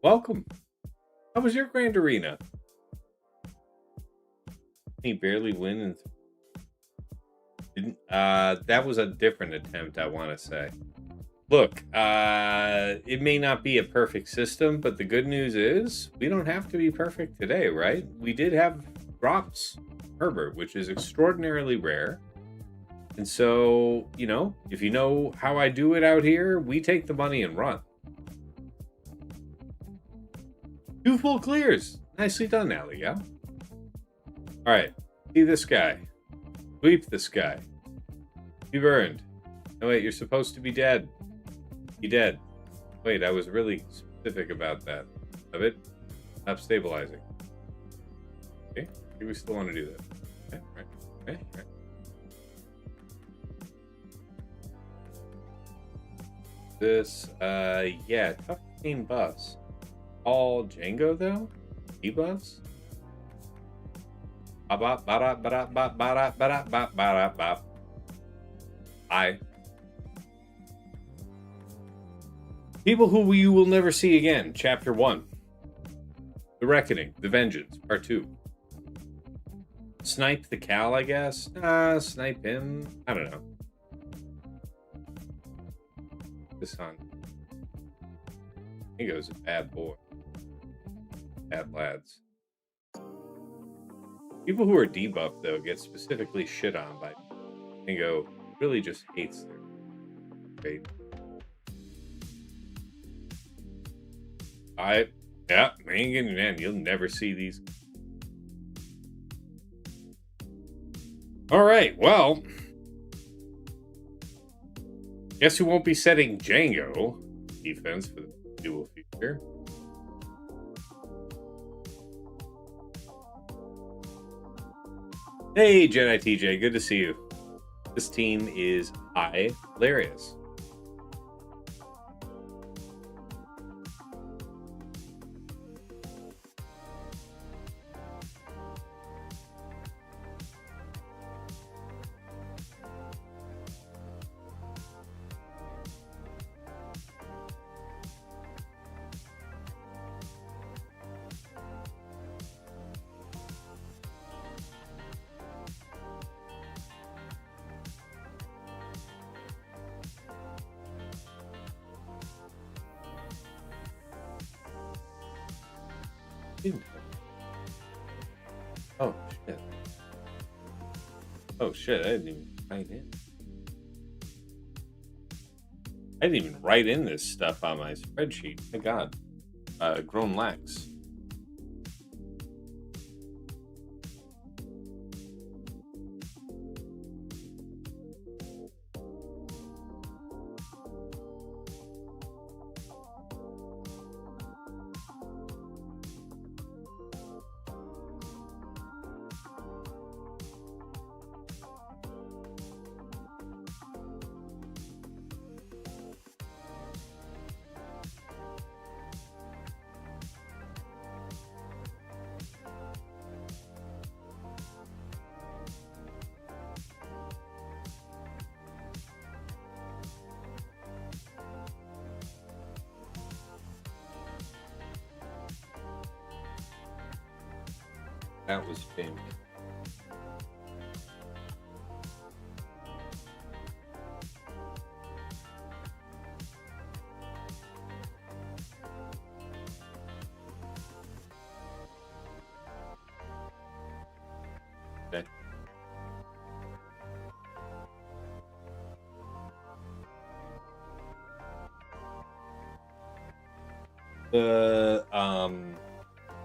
A: Welcome. How was your Grand Arena? He barely win and didn't. That was a different attempt, I want to say. Look, it may not be a perfect system, but the good news is we don't have to be perfect today, right? We did have drops Herbert, which is extraordinarily rare. And so, you know, if you know how I do it out here, we take the money and run. 2 full clears. Nicely done, Allie, yeah? All right. See this guy. Sweep this guy. Be burned. Oh, wait, you're supposed to be dead. Be dead. Wait, I was really specific about that. Of it. Stop stabilizing. Okay. I think we still want to do that. Okay, right. Okay, right. This, yeah, tough game buffs. All Jango, though? Debuffs? I. People who you will never see again. Chapter 1. The Reckoning. The Vengeance. Part 2. Snipe the Cal, I guess? Snipe him. I don't know. This on. He goes a bad boy. Bad lads. People who are debuffed, though, get specifically shit on by Jango. Really just hates their fate. Yeah, man, you'll never see these. All right, well, guess who won't be setting Jango defense for the dual future? Hey, Jedi TJ, good to see you. This team is hilarious. Oh shit. Oh shit, I didn't even write in. I didn't even write in this stuff on my spreadsheet. My god. Grown Lex. That was famous. Okay. The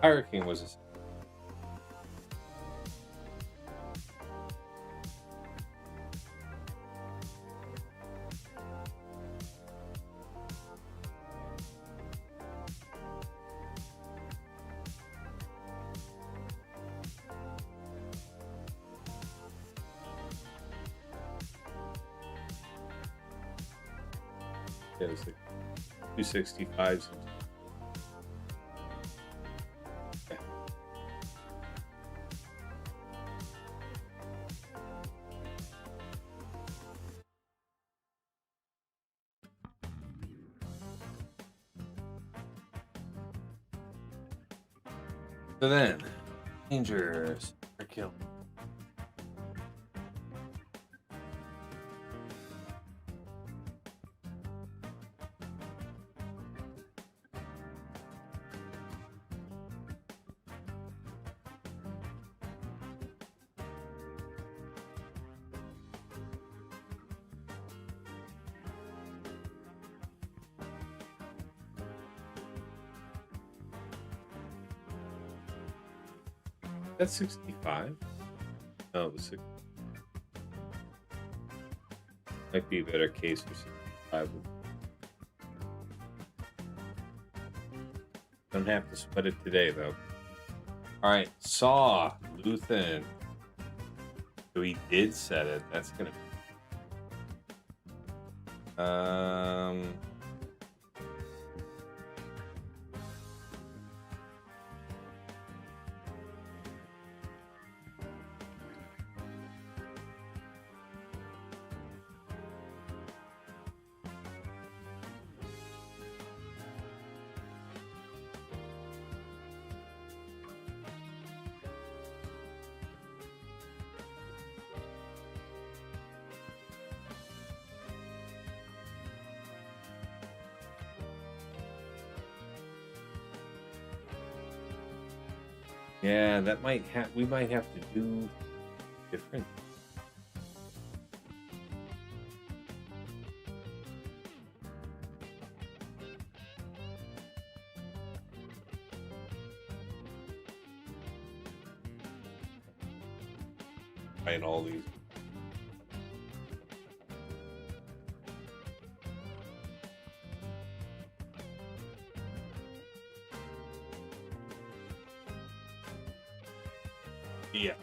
A: Pirate King was a it was like 265s. So then, Rangers are killed. That's 65. No, it was 60. Might be a better case for 65. Don't have to sweat it today, though. All right, Saw, Luthen. So he did set it. That's gonna be... Yeah, that might have. We might have to do different. Find all these. Yes.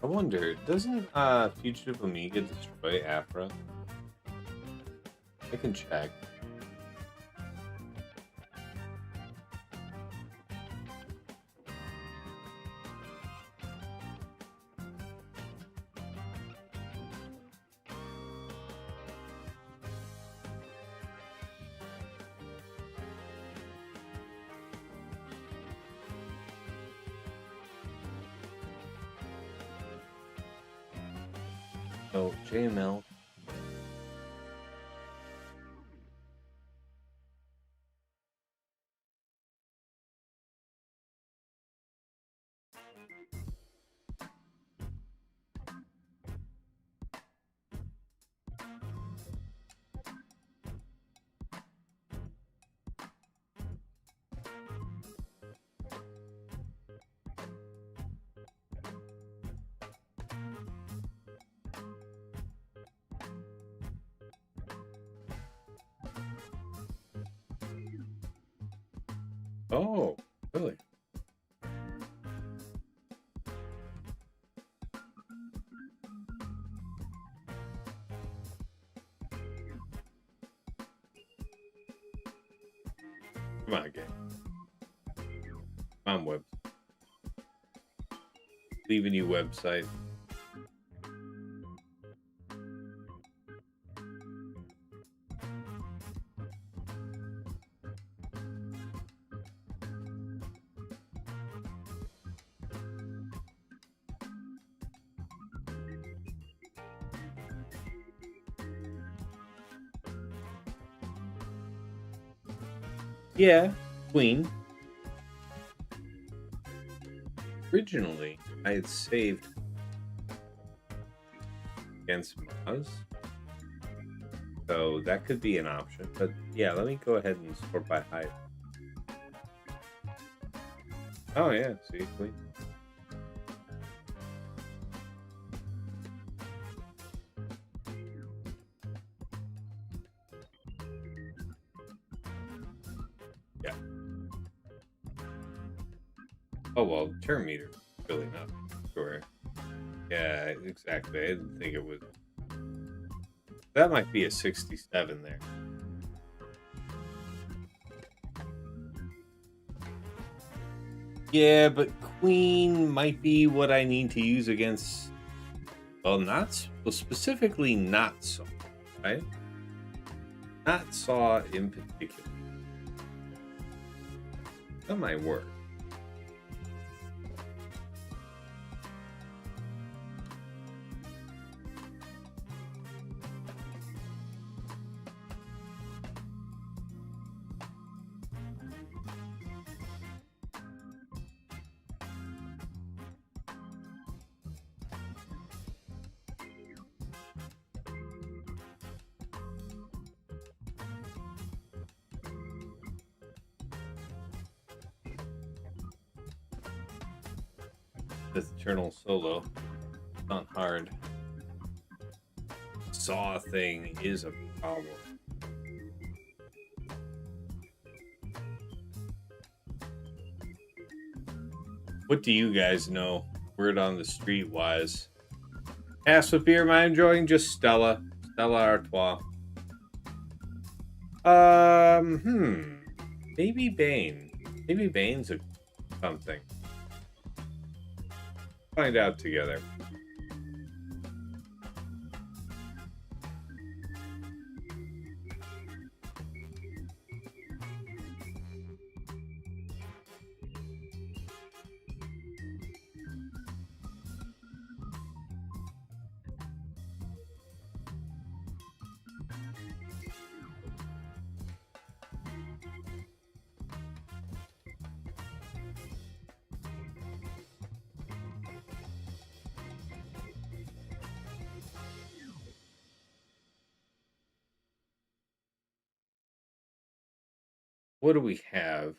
A: I wonder, doesn't Fugitive Omega destroy Aphra? I can check. So, JML. Oh, really? Come on, game. Come on, web. Leaving you website. Yeah, Queen. Originally, I had saved against Maz, so that could be an option. But yeah, let me go ahead and sort by height. Oh yeah, see, Queen. Oh, well, turn meter. Really not. Sure. Yeah, exactly. I didn't think it was. That might be a 67 there. Yeah, but Queen might be what I need to use against. Well, specifically not Saw, right? Not Saw in particular. That might work. This Eternal solo. It's not hard. Saw thing is a problem. What do you guys know? Word on the street wise. Ask what beer am I enjoying? Just Stella. Stella Artois. Maybe Bane. Maybe Bane's a something. Find out together. What do we have?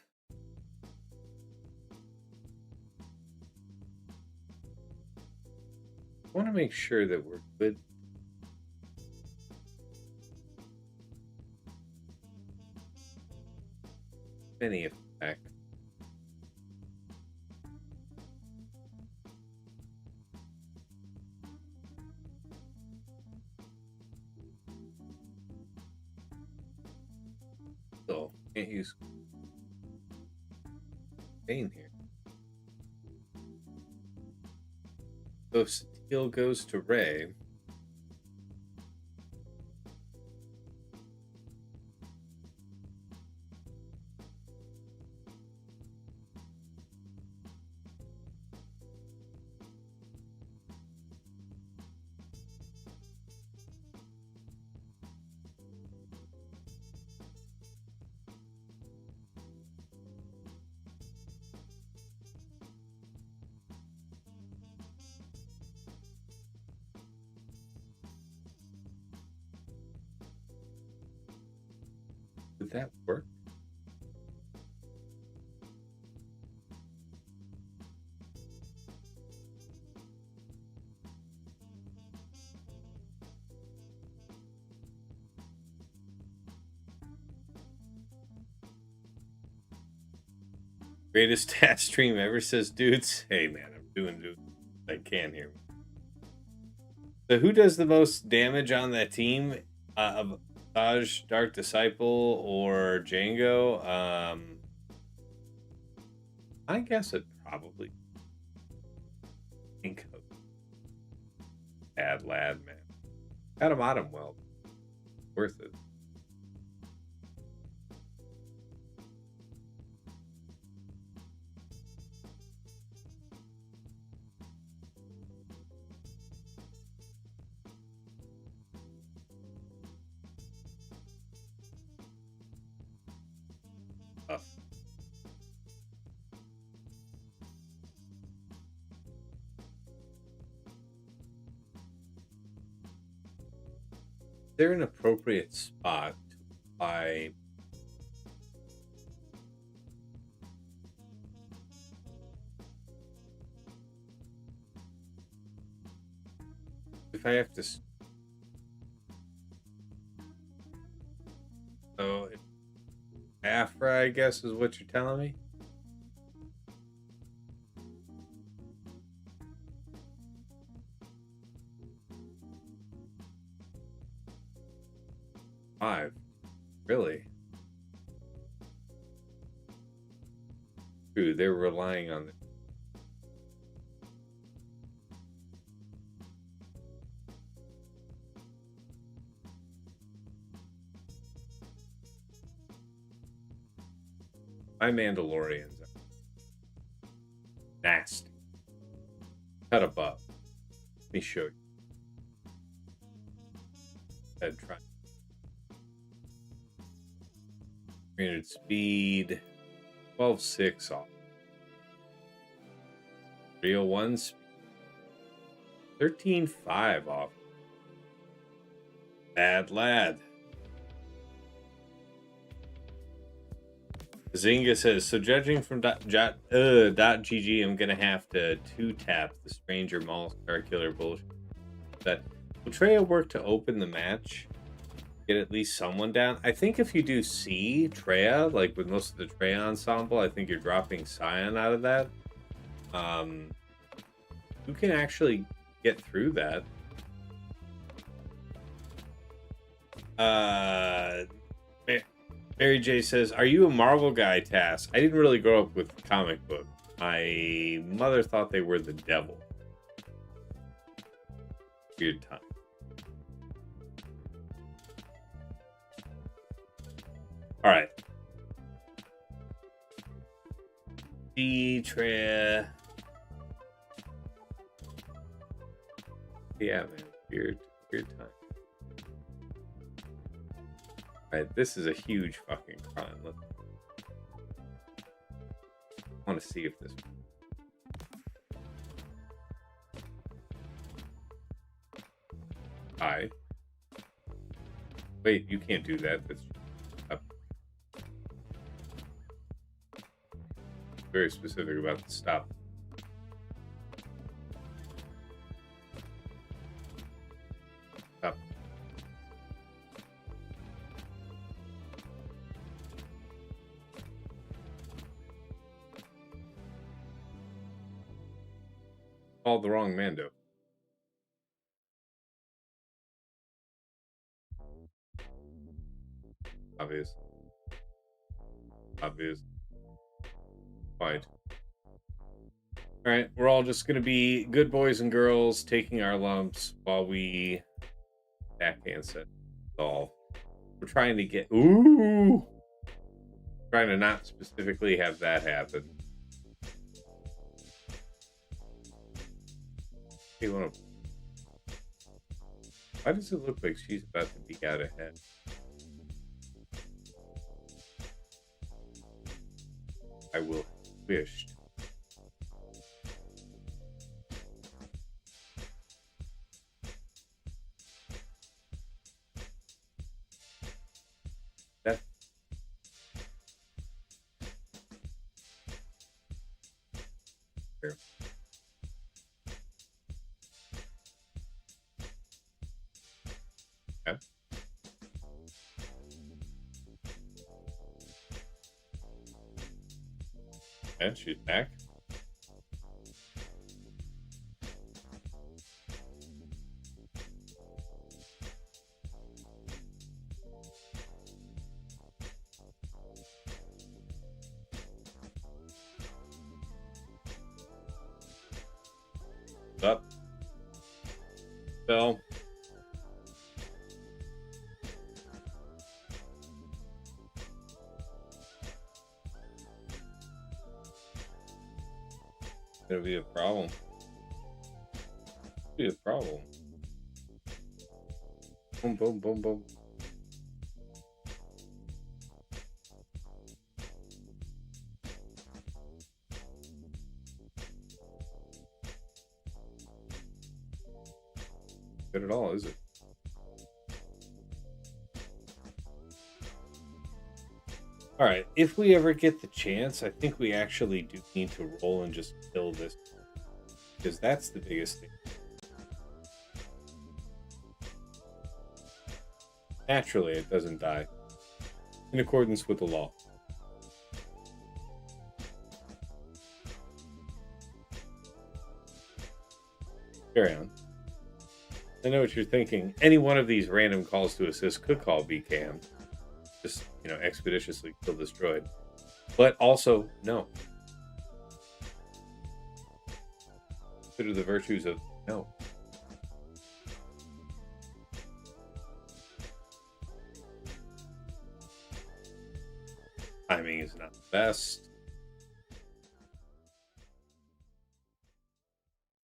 A: I want to make sure that we're good. Any effect. So, can't use Bane here. So if Satele goes to Ray, would that work? Greatest stat stream ever, says dudes. Hey man, I'm doing I can here. So who does the most damage on that team? Of Asajj, Dark Disciple, or Jango? I guess it probably think of bad lad, man. Got him on him well. Worth it. Is there an appropriate spot to apply? If I have to, so Aphra, I guess, is what you're telling me. Five, really? True, they're relying on it. My Mandalorians are nasty. Cut above. Let me show you. Head try. 300 speed. 12.6 off. 301 speed. 13.5 off. Bad lad. Zynga says, so judging from .gg, I'm gonna have to 2-tap the Stranger Mall Star Killer bullshit. That will Traya work to open the match? Get at least someone down? I think if you do C, Traya, like with most of the Traya ensemble, I think you're dropping Scion out of that. Who can actually get through that? Mary J says, are you a Marvel guy, Tass? I didn't really grow up with comic book. My mother thought they were the devil. Weird time. All right. Traya. Yeah, man. Weird time. Alright, this is a huge fucking crime. I want to see if this... Hi. Wait, you can't do that. That's up. Very specific about the stop. Stop. Called the wrong Mando. Obvious. Fine. Alright, we're all just gonna be good boys and girls taking our lumps while we backhand set solve. We're trying to get... Ooh! Trying to not specifically have that happen. Hey, why does it look like she's about to be out ahead? I will wish. That here. Okay. And she's back. Up. Fell. Gonna be a problem. Be a problem. Boom, boom, boom, boom. Good at all, is it? All right, if we ever get the chance, I think we actually do need to roll and just kill this, because that's the biggest thing. Naturally, it doesn't die, in accordance with the law. Carry on. I know what you're thinking. Any one of these random calls to assist could call BKM. Just, you know, expeditiously kill this droid. But also, no. Consider the virtues of no. Timing is not the best.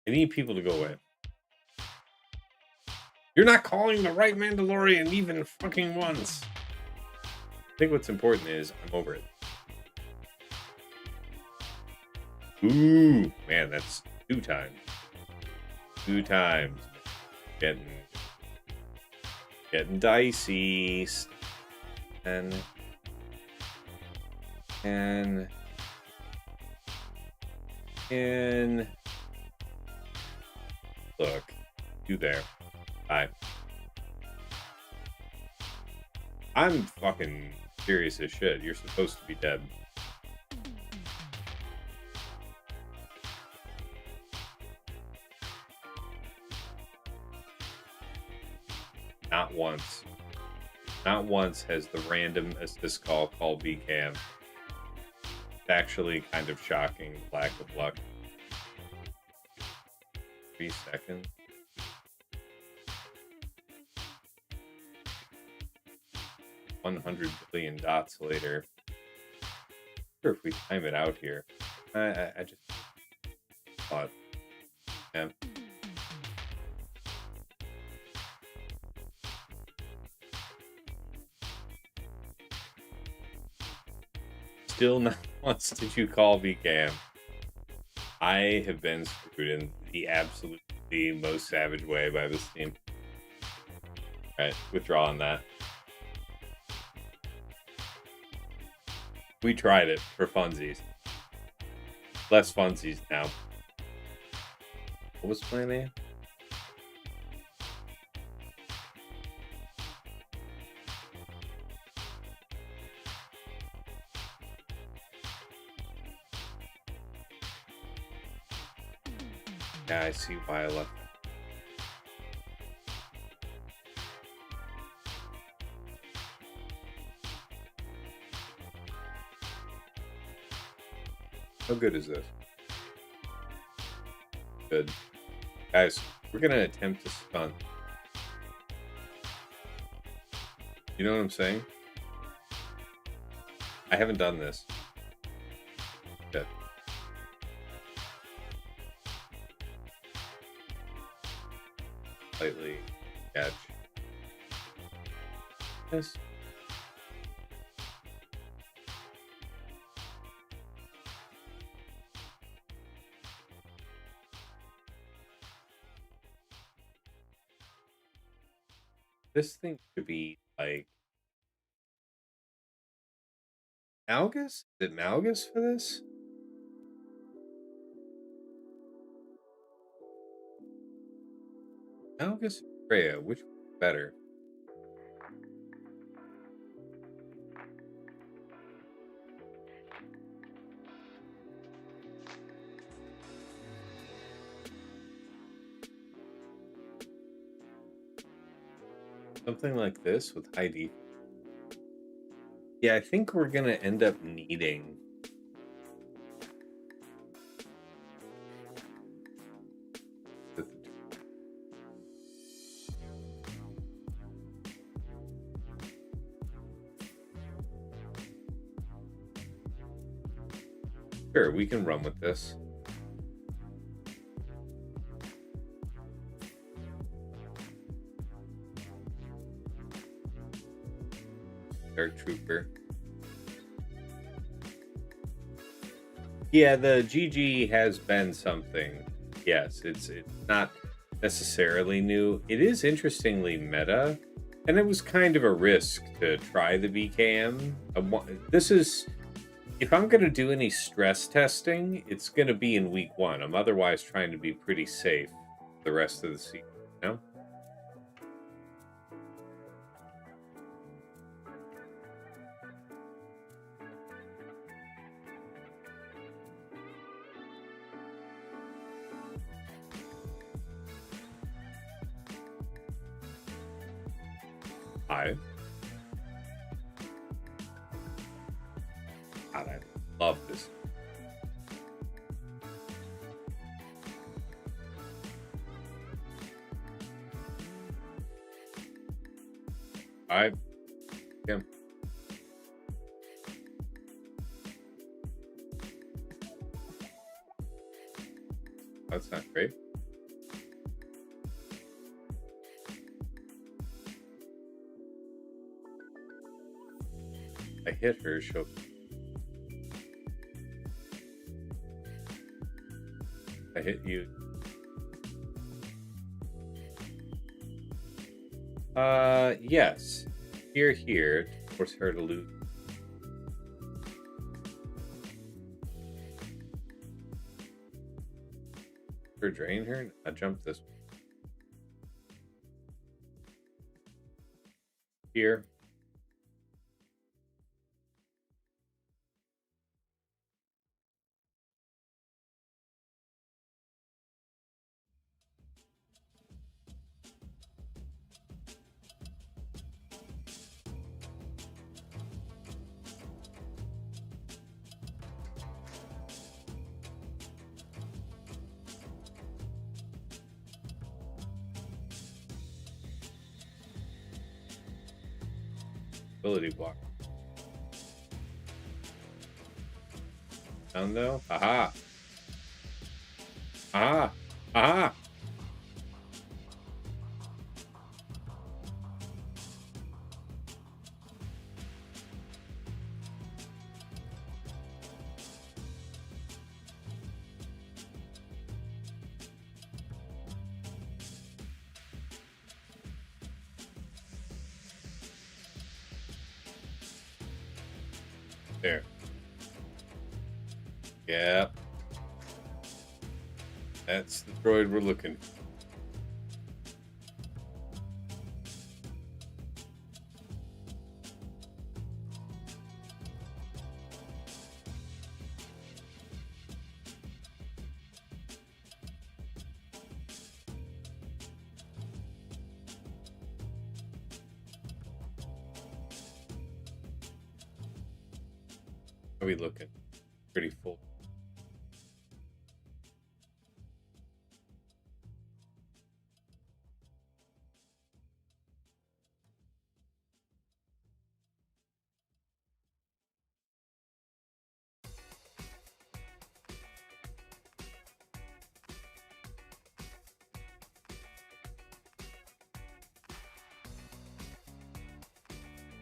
A: I need people to go away. You're not calling the right Mandalorian even fucking once. I think what's important is I'm over it. Ooh, man, that's 2 times. 2 times. Getting dicey. And And look, you there. Bye. I'm fucking serious as shit. You're supposed to be dead. Not once. Not once has the random assist call called BCAM. It's actually kind of shocking. Lack of luck. 3 seconds. $100 billion dots later. I'm sure if we time it out here. I just thought, yeah. Still not once did you call BCAM. I have been screwed in the absolutely most savage way by this team. Alright, withdraw on that. We tried it for funsies. Less funsies now. What was my name? Yeah, I see why I left. How good is this? Good. Guys, we're going to attempt to stun. You know what I'm saying? I haven't done this. Good. Slightly catch. Yes. This thing should be like Malgus? Is it Malgus for this? Malgus or Traya? Which one's better? Something like this with high defense. Yeah, I think we're going to end up needing Sure, we can run with this. Dark Trooper. Yeah, the GG has been something. Yes, it's not necessarily new. It is interestingly meta, and it was kind of a risk to try the BKM. This is, if I'm going to do any stress testing, it's going to be in week 1. I'm otherwise trying to be pretty safe the rest of the season, you know? God, I love this. I am. That's not great. I hit her, she'll... I hit you. Yes. Here, to force her to lose. Or drain her? I jumped this one. Here. Ability block. Down though. Aha. Aha. Aha. There. Yep. That's the droid we're looking for. How are we looking? Pretty full.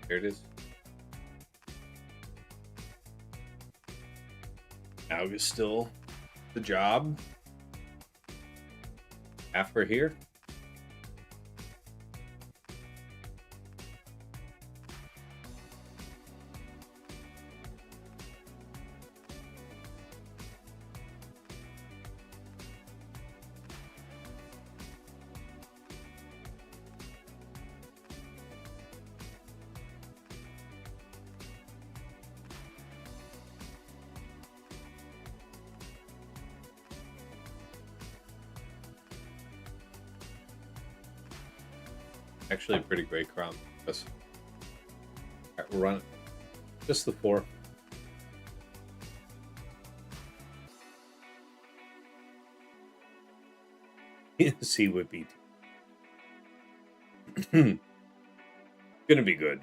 A: There it is. Malgus still the job. Aphra here. Actually, a pretty great crown. Yes. Alright, we'll run it. Just the 4. See what beat. Gonna be good.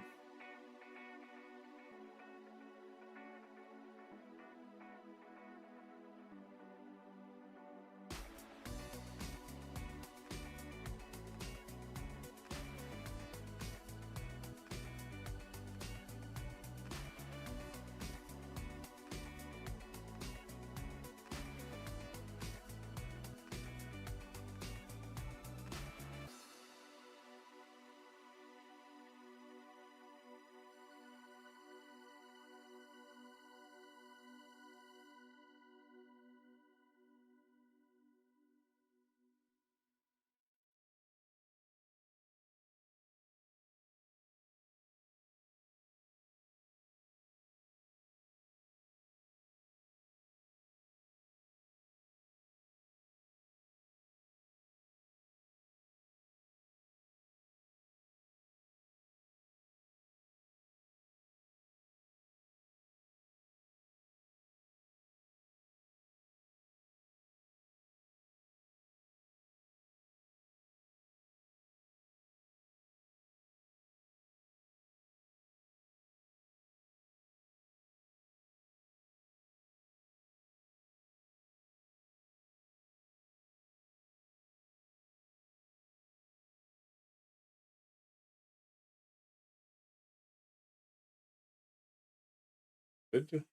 A: Good.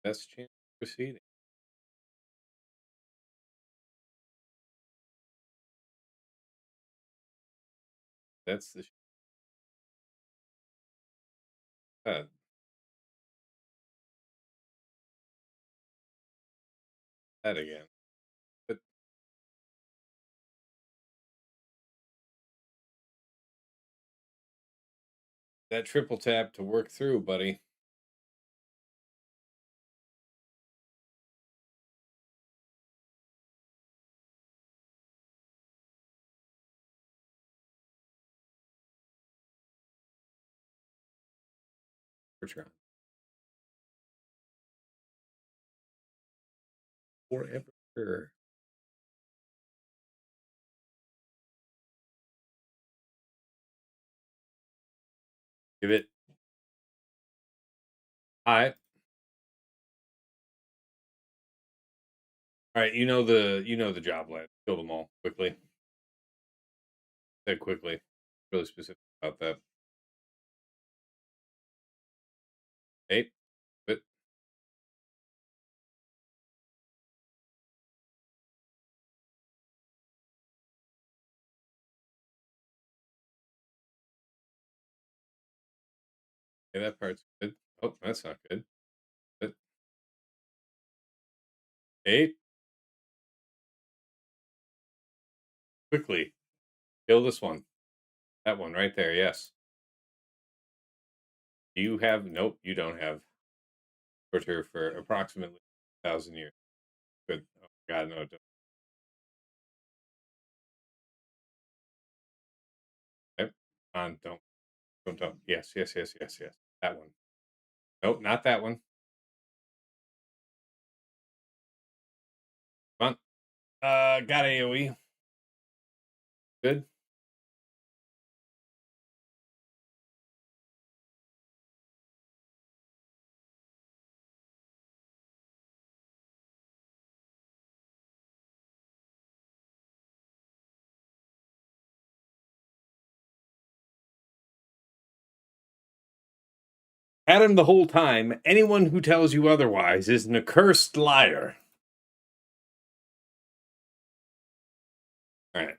A: Best chance of proceeding. That's the that again. But that triple tap to work through, buddy. We're trying. Forever. Give it. All right. You know the job, lad. Kill them all quickly. Said quickly. Really specific about that. Hey, but yeah, that part's good. Oh, that's not good. But hey, quickly kill this one. That one right there. Yes. You have nope. You don't have torture for approximately 1,000 years. Good. Oh God, no. Don't. Yep. On. Don't. Don't. Don't. Yes. Yes. Yes. Yes. Yes. That one. Nope. Not that one. Come on. Got AOE. Good. Had him the whole time. Anyone who tells you otherwise is an accursed liar. All right.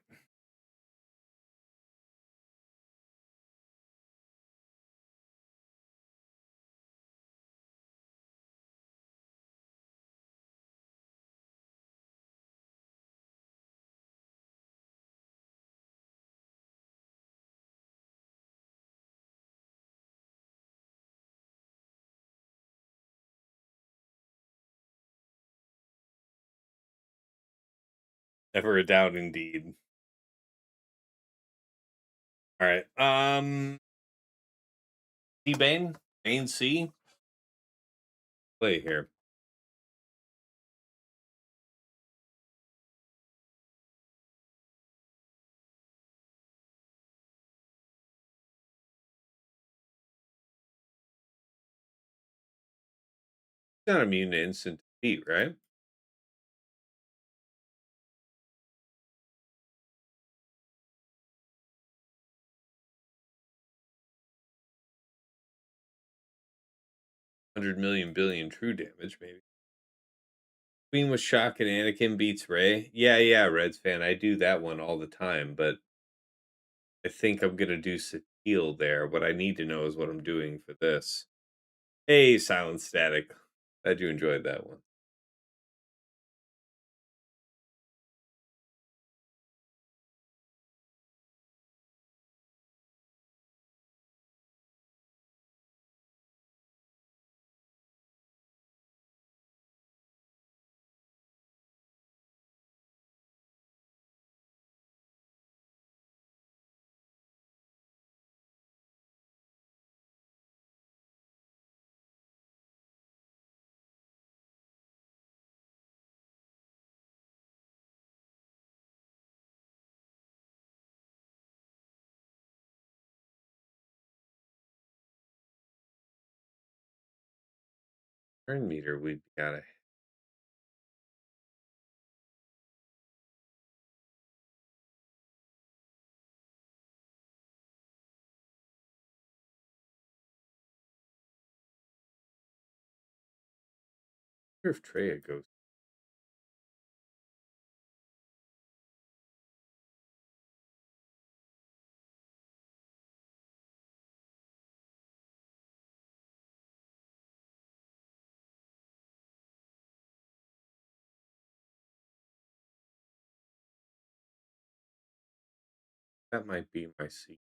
A: Never a doubt, indeed. All right. C Bane. Bane C. Play here. Not immune to instant defeat, right? $100 million billion true damage, maybe. Queen with shock and Anakin beats Ray. Yeah, Reds fan. I do that one all the time, but I think I'm gonna do Satele there. What I need to know is what I'm doing for this. Hey, Silent Static. Glad you enjoyed that one. Turn meter, we gotta. wonder if Traya goes. That might be my seat.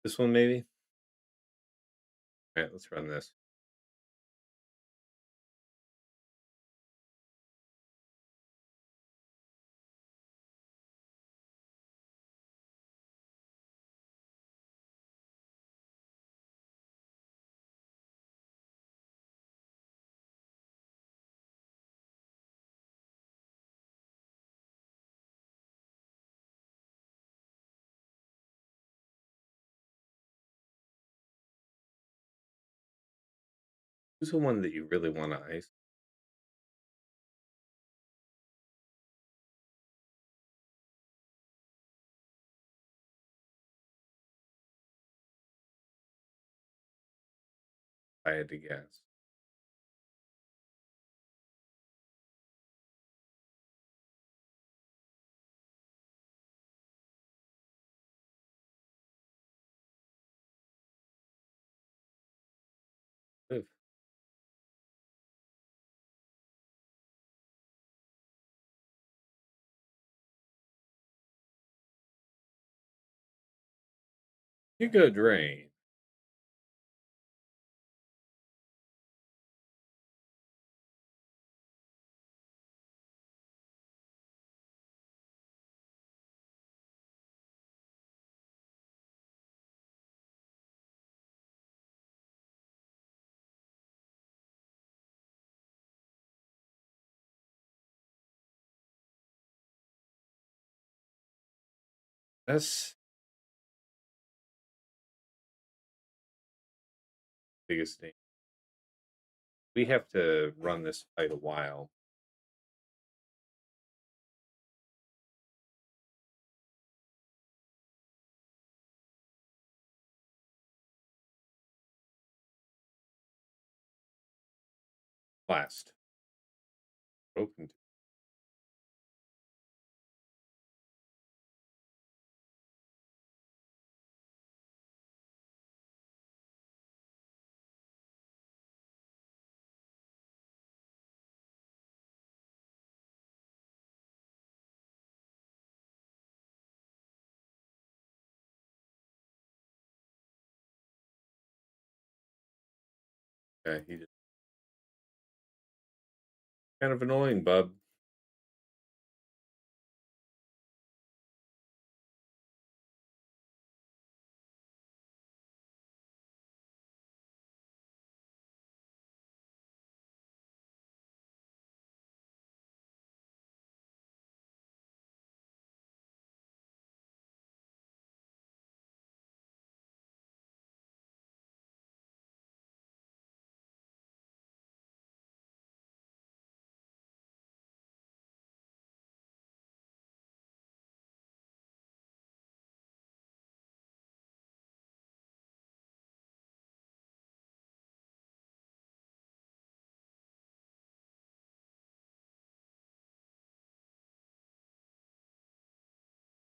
A: This one, maybe? All right, let's run this. Who's the one that you really want to ice? I had to guess. Live. You go drain. That's the biggest thing. We have to run this fight a while. Last. Broken. Yeah, he just kind of annoying, bub.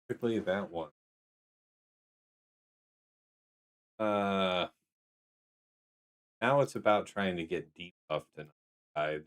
A: Quickly that one. Uh Now it's about trying to get debuffed and I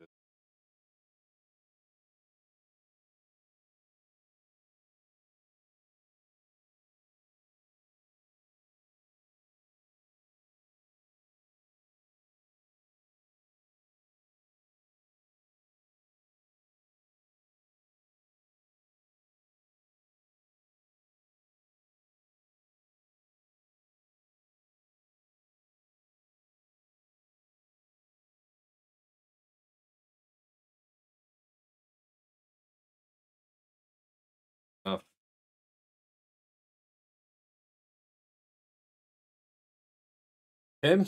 A: enough. Him?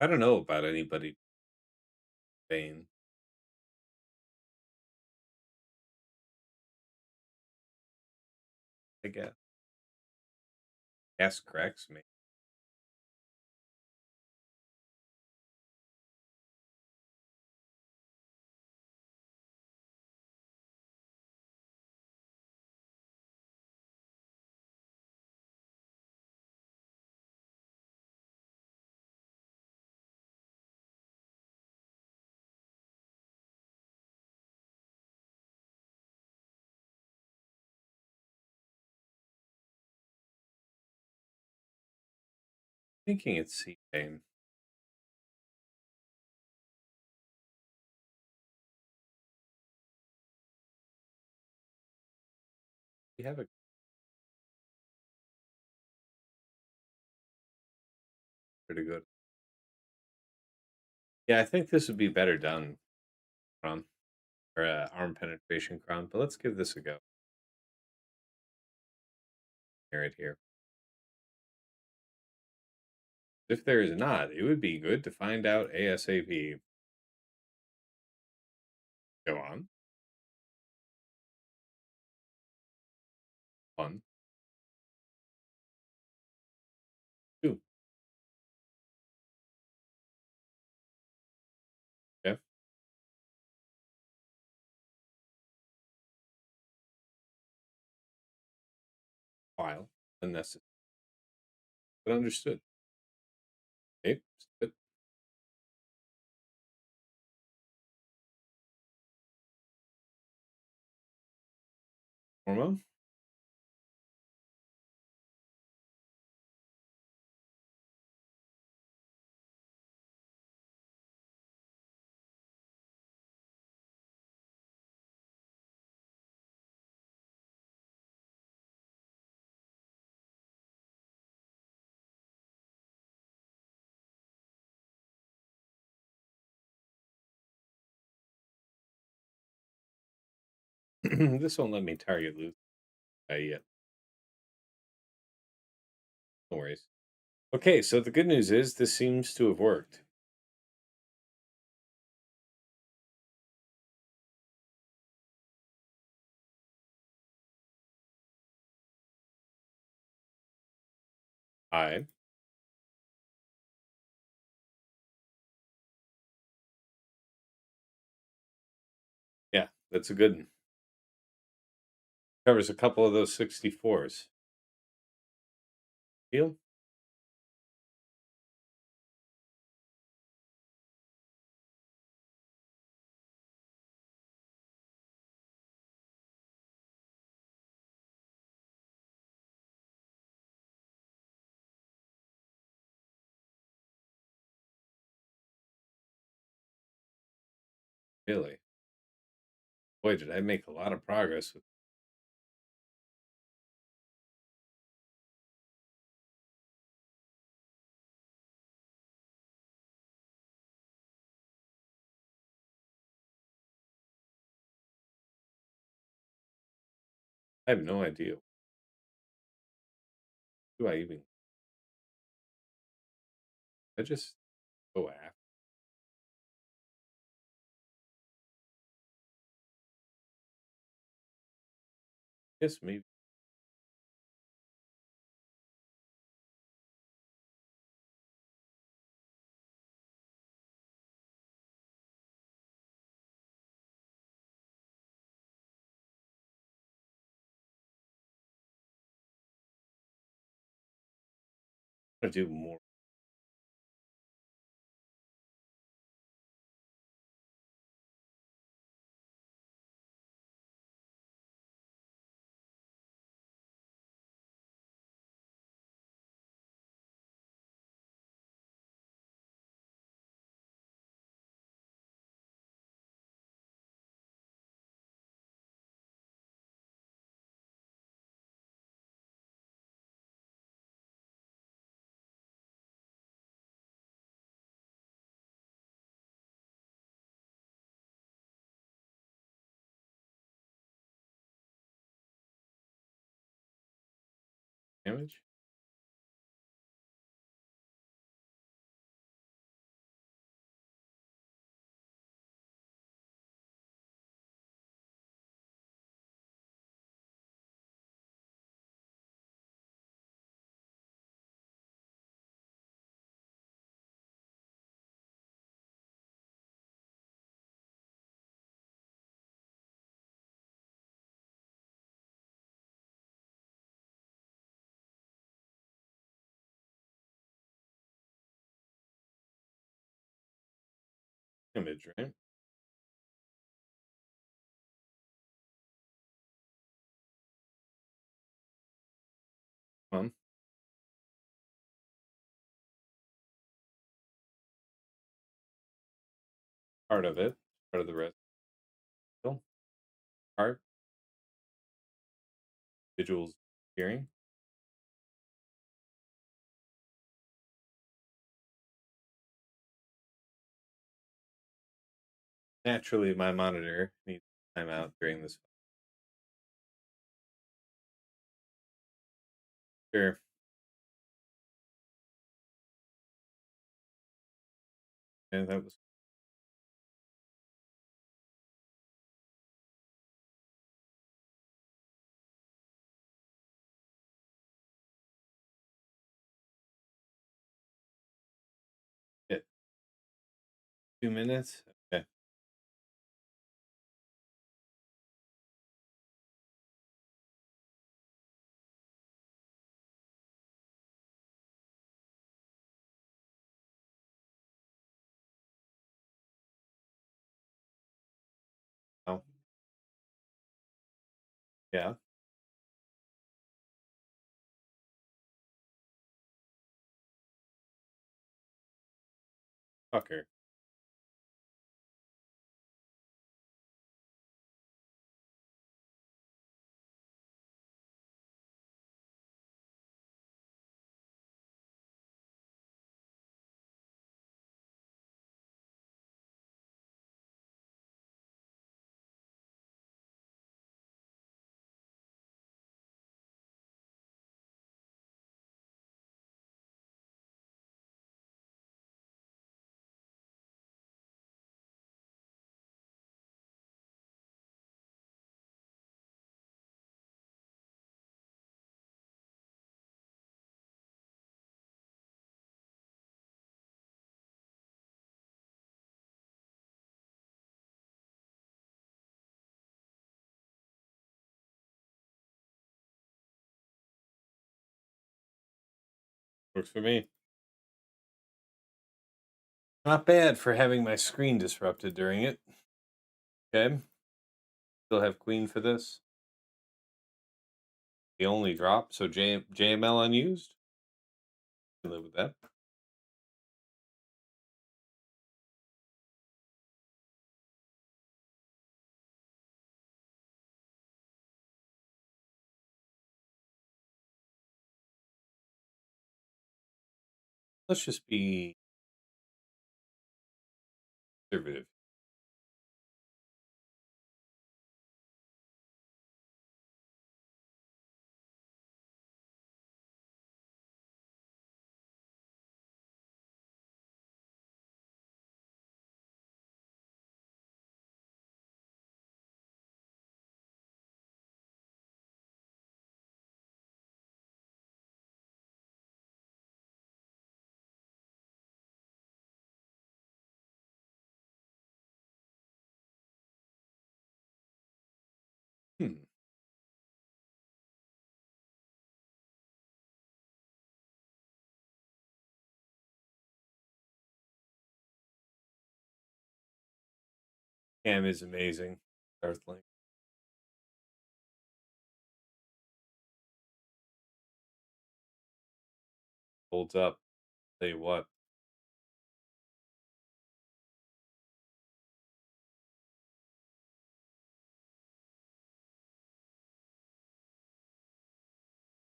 A: I don't know about anybody Bane. I guess. Ask corrects me. Thinking it's C Bane. We have a pretty good. Yeah, I think this would be better done from or arm penetration crown, but let's give this a go. Right here. If there is not, it would be good to find out ASAP. Go on. Fun. 2. Okay. File. Unnecessary. But understood. Okay. Good. Hormone. This won't let me target loot yet. No worries. Okay, so the good news is this seems to have worked. I Yeah, that's a good one. Covers a couple of those 64s. Deal? Really? Boy, did I make a lot of progress with I have no idea. Do I even I just go after? Yes, maybe. I'm gonna do more damage. image, right? Part of it, part of the rest. Part visuals hearing. Naturally, my monitor needs time out during this. Sure. And that was it. 2 minutes? Okay. Oh, yeah. Fucker. Works for me. Not bad for having my screen disrupted during it. Okay. Still have queen for this. The only drop, so JML unused. Can live with that. Let's just be conservative. Hmm. Cam is amazing. Earthling. Holds up. Tell you what.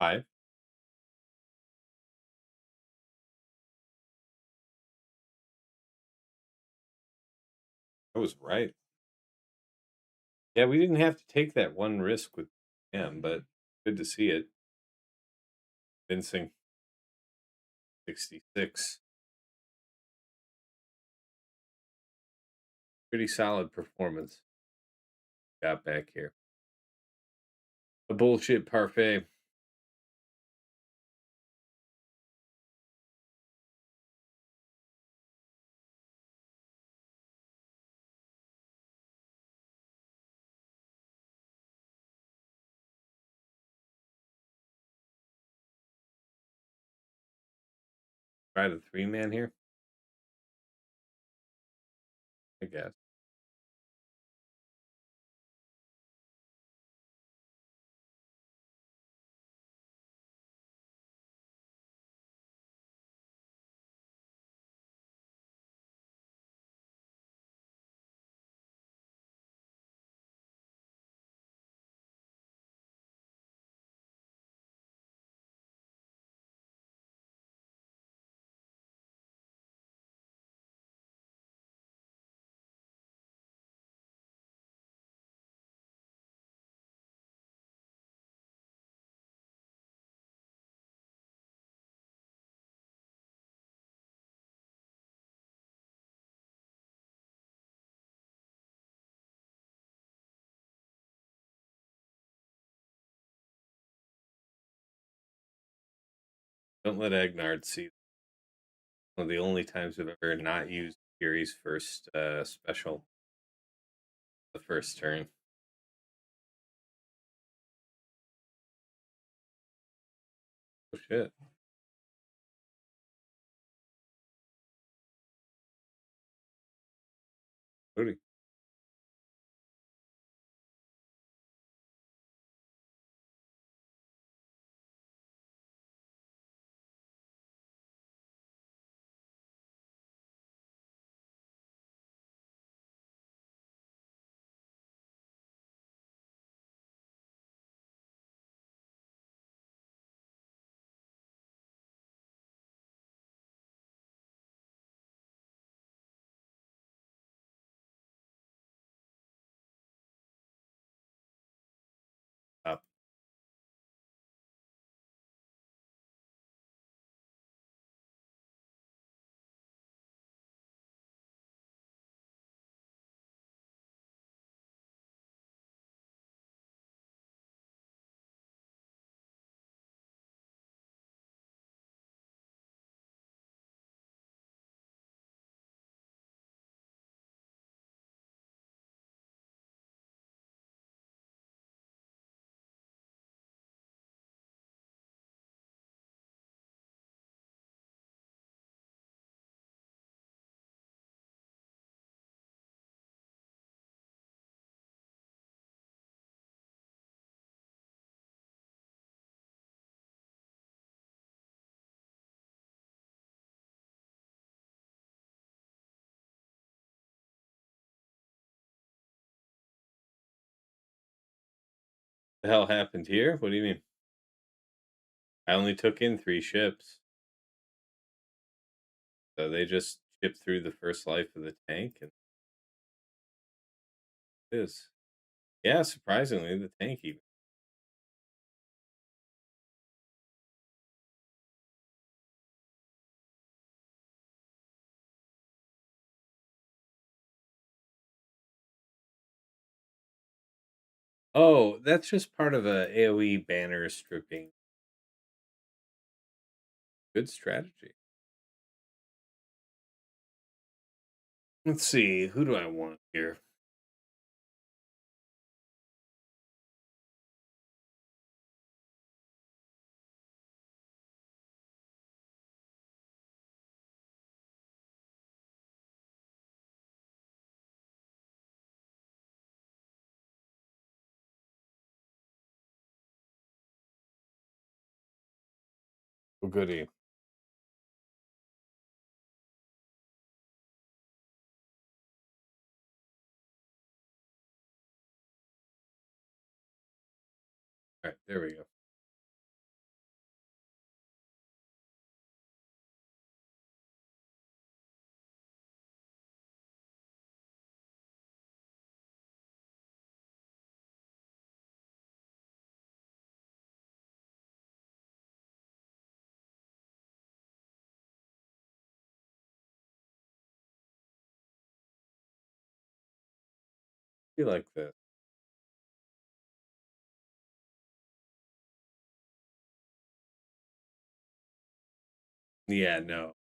A: Five. I was right. Yeah, we didn't have to take that one risk with him, but good to see it. Convincing. 66. Pretty solid performance. Got back here. A bullshit parfait. Try the 3-man here. I guess. Don't let Agnard see. One of the only times I've ever not used Fury's first special, the first turn. Oh shit. Booty. Up. The hell happened here? What do you mean? I only took in 3 ships. So they just shipped through the first life of the tank and it is. Yeah, surprisingly, the tank even. Oh, that's just part of a AoE banner stripping. Good strategy. Let's see, who do I want here? Oh, goody. All right, there we go. You like that? Yeah, no.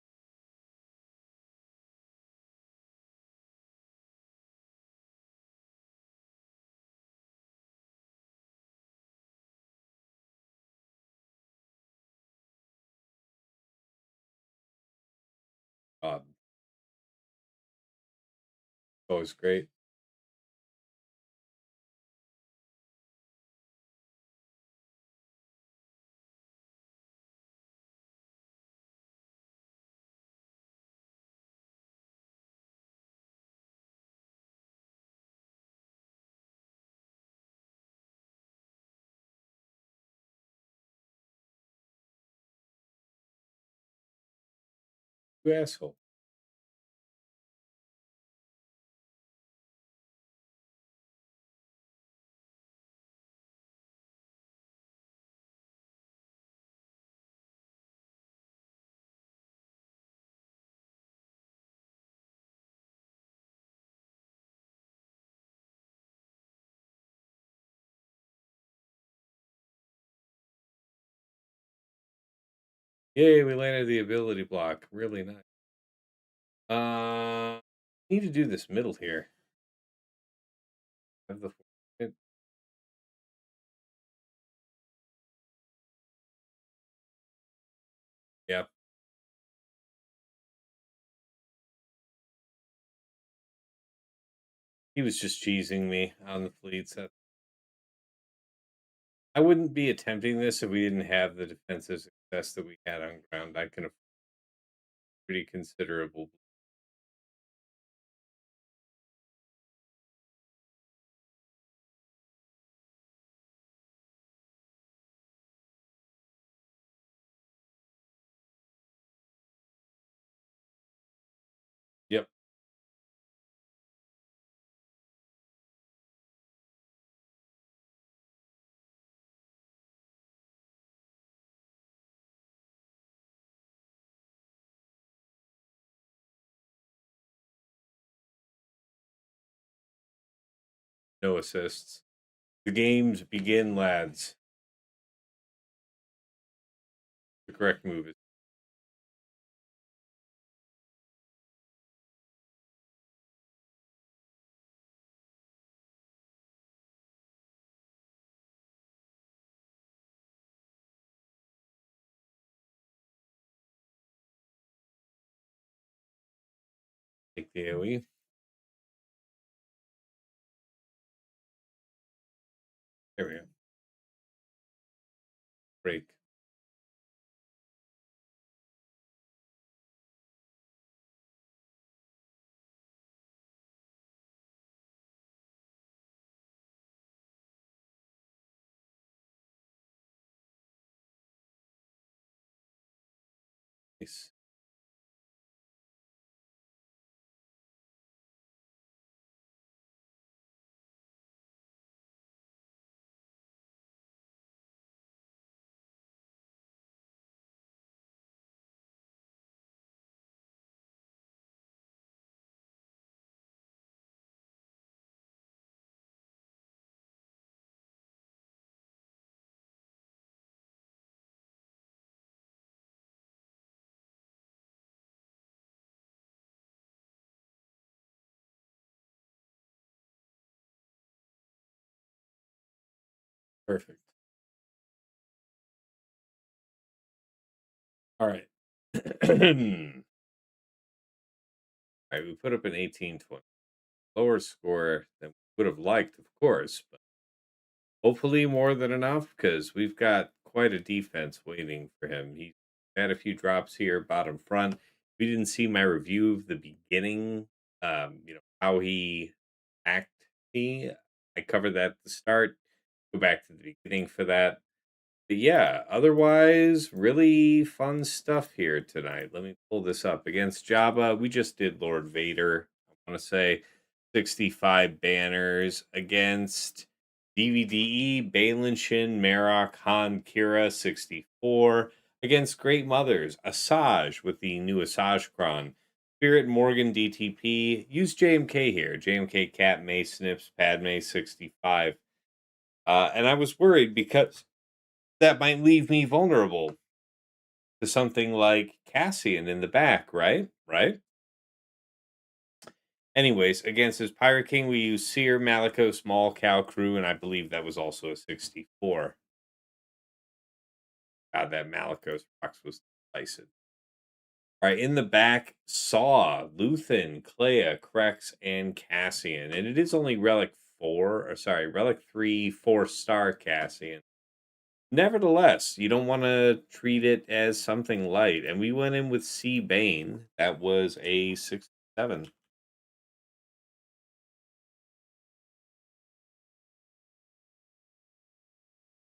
A: God. Always great. You asshole. Yay, we landed the ability block. Really nice. Need to do this middle here. Have the yeah. He was just cheesing me on the fleets. I wouldn't be attempting this if we didn't have the defensive success that we had on ground. I can afford pretty considerable. Yep. No assists. The games begin, lads. The correct move is take the AoE. There we go. Break. Nice. Perfect. All right. All right, we put up an 18-20. Lower score than we would have liked, of course, but hopefully more than enough because we've got quite a defense waiting for him. He had a few drops here, bottom front. We didn't see my review of the beginning, how he attacked me. I covered that at the start. Go back to the beginning for that. But yeah, otherwise, really fun stuff here tonight. Let me pull this up. Against Jabba, we just did Lord Vader. I want to say 65 banners. Against DVDE, Baylan, Shin, Marok, Han, Cere, 64. Against Great Mothers, Asajj with the new Asajj Cron. Spirit, Morgan, DTP. Use JMK here. JMK, Cat, May, Snips, Padme, 65. And I was worried because that might leave me vulnerable to something like Cassian in the back, right? Right? Anyways, against his Pirate King, we use Cere, Malicos, Small Cow Crew, and I believe that was also a 64. God, that Malicos box was decisive. All right, in the back, Saw, Luthen, Clea, Crex, and Cassian. And it is only Relic 4, or sorry, Relic 3, 4-star Cassian. Nevertheless, you don't want to treat it as something light. And we went in with C Bane. That was a 67.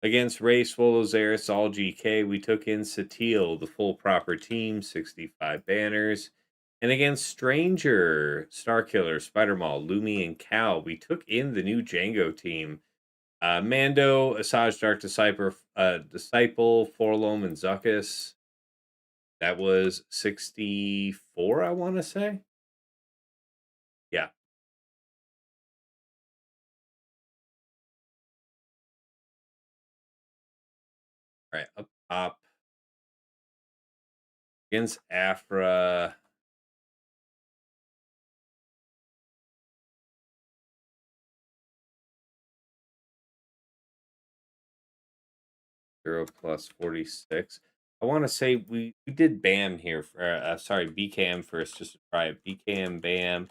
A: Against Ray Swallow Zaris, all GK, we took in Satele, the full proper team, 65 banners. And against Stranger, Starkiller, Spider Maul, Lumi, and Cal, we took in the new Jango team. Mando, Asajj, Dark Disciple, Forlom, and Zuckus. That was 64, I want to say. Yeah. All right, up top. Against Aphra. +, 46. I want to say we did BAM here. Sorry, BKM first, just to try it. BKM, BAM,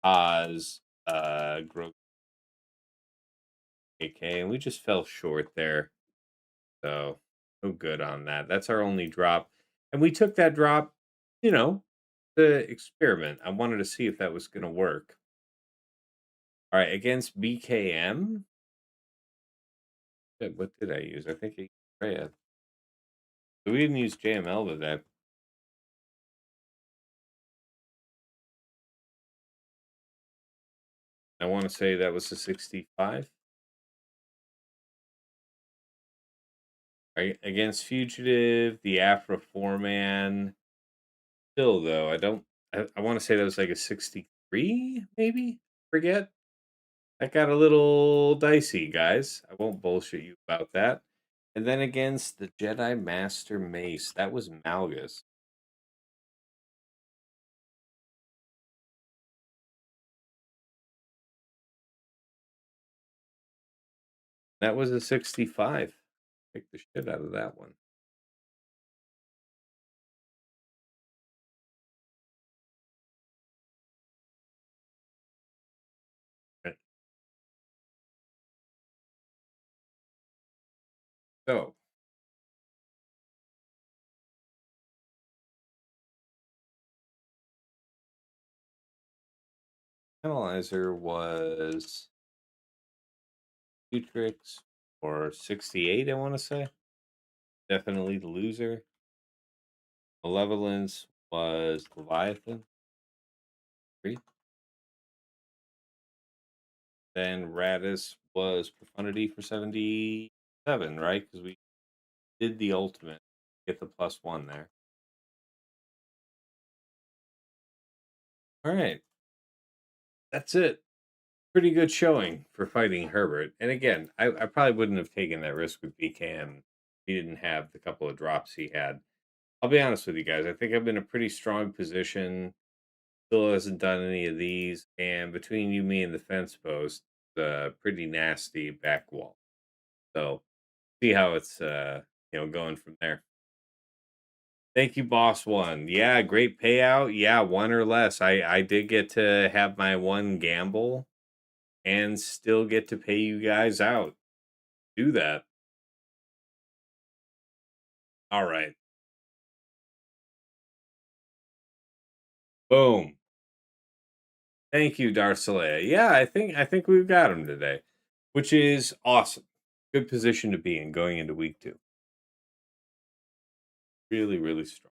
A: Oz, Growth, AK, and we just fell short there. So, no good on that. That's our only drop. And we took that drop, you know, to experiment. I wanted to see if that was going to work. All right, against BKM. What did I use? I think I used Traya. So we didn't use JML today. I want to say that was a 65. Right? Against Fugitive, the Aphra 4-man. Still, though, I want to say that was like a 63, maybe? Forget. That got a little dicey, guys. I won't bullshit you about that. And then against the Jedi Master Mace, that was Malgus. That was a 65. Pick the shit out of that one. Right. So, Finalizer was Executrix or 68, I want to say. Definitely the loser. Malevolence was Leviathan. 3. Then Raddus was Profundity for 77, right? Because we did the ultimate. Get the +1 there. All right. That's it. Pretty good showing for fighting Herbert. And again, I probably wouldn't have taken that risk with BKM. He didn't have the couple of drops he had. I'll be honest with you guys. I think I'm in a pretty strong position. Still hasn't done any of these. And between you, me, and the fence post, pretty nasty back wall. So see how it's going from there. Thank you, boss one. Yeah, great payout. Yeah, one or less. I did get to have my one gamble and still get to pay you guys out. Do that. All right. Boom. Thank you, Darcelea. Yeah, I think we've got him today, which is awesome. Good position to be in going into week 2. Really, really strong.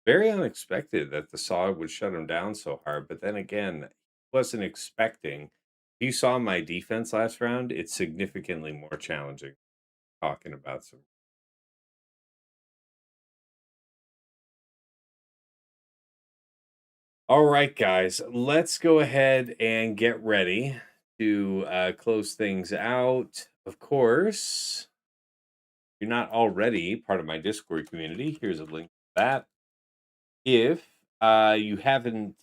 A: Very unexpected that the saw would shut him down so hard, but then again, wasn't expecting. If you saw my defense last round, it's significantly more challenging. Talking about some. All right, guys, let's go ahead and get ready to close things out. Of course, if you're not already part of my Discord community, here's a link to that. If you haven't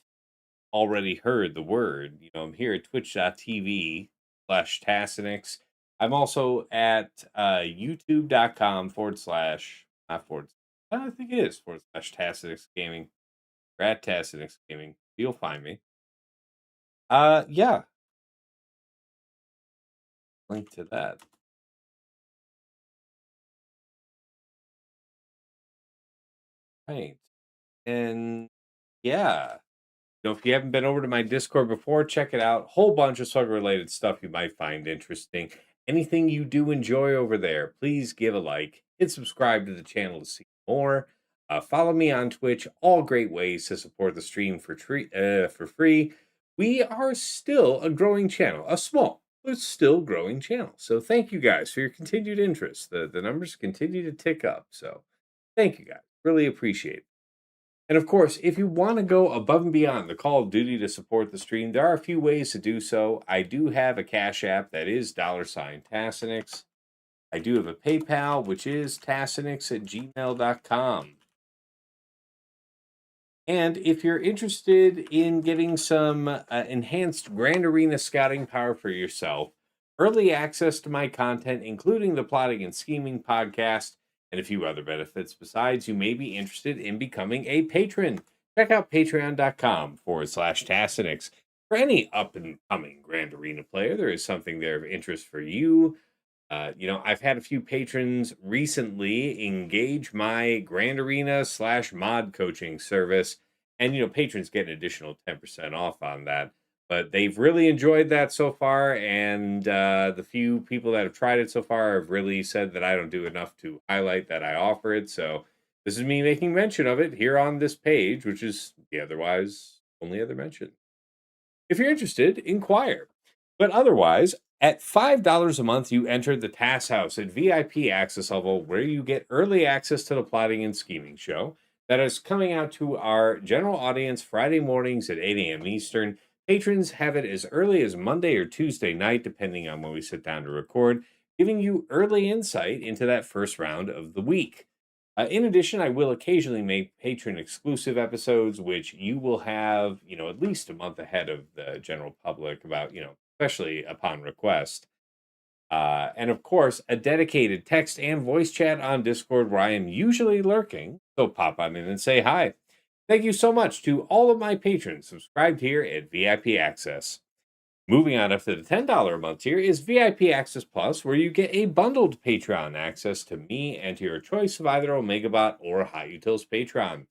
A: already heard the word, I'm here at twitch.tv/Tassenix. I'm also at youtube.com / not forward I think it is /Tassenix Gaming. Rat Tassenix Gaming. You'll find me. Yeah. Link to that. Right. And yeah. If you haven't been over to my Discord before, check it out. Whole bunch of Slug related stuff you might find interesting. Anything you do enjoy over there, please give a like. Hit subscribe to the channel to see more. Follow me on Twitch. All great ways to support the stream for free. We are still a growing channel, a small but still growing channel. So thank you guys for your continued interest. The numbers continue to tick up. So thank you guys. Really appreciate it. And of course, if you want to go above and beyond the call of duty to support the stream, there are a few ways to do so. I do have a Cash App that is $Tassenix. I do have a PayPal, which is tassenix@gmail.com. And if you're interested in getting some enhanced Grand Arena scouting power for yourself, early access to my content, including the Plotting and Scheming podcast, and a few other benefits besides, you may be interested in becoming a patron. Check out patreon.com/Tassenix. For any up and coming Grand Arena player, there is something there of interest for you. I've had a few patrons recently engage my Grand Arena /mod coaching service, and patrons get an additional 10% off on that. But they've really enjoyed that so far, and the few people that have tried it so far have really said that I don't do enough to highlight that I offer it. So this is me making mention of it here on this page, which is the otherwise only other mention. If you're interested, inquire. But otherwise, at $5 a month, you enter the Task House at VIP access level, where you get early access to the Plotting and Scheming show that is coming out to our general audience Friday mornings at 8 a.m. Eastern. Patrons have it as early as Monday or Tuesday night, depending on when we sit down to record, giving you early insight into that first round of the week. In addition, I will occasionally make patron exclusive episodes, which you will have, at least a month ahead of the general public about, especially upon request. And of course, a dedicated text and voice chat on Discord where I am usually lurking. So pop on in and say hi. Thank you so much to all of my patrons subscribed here at VIP Access. Moving on up to the $10 a month tier is VIP Access Plus, where you get a bundled Patreon access to me and to your choice of either OmegaBot or Hot Utils Patreon.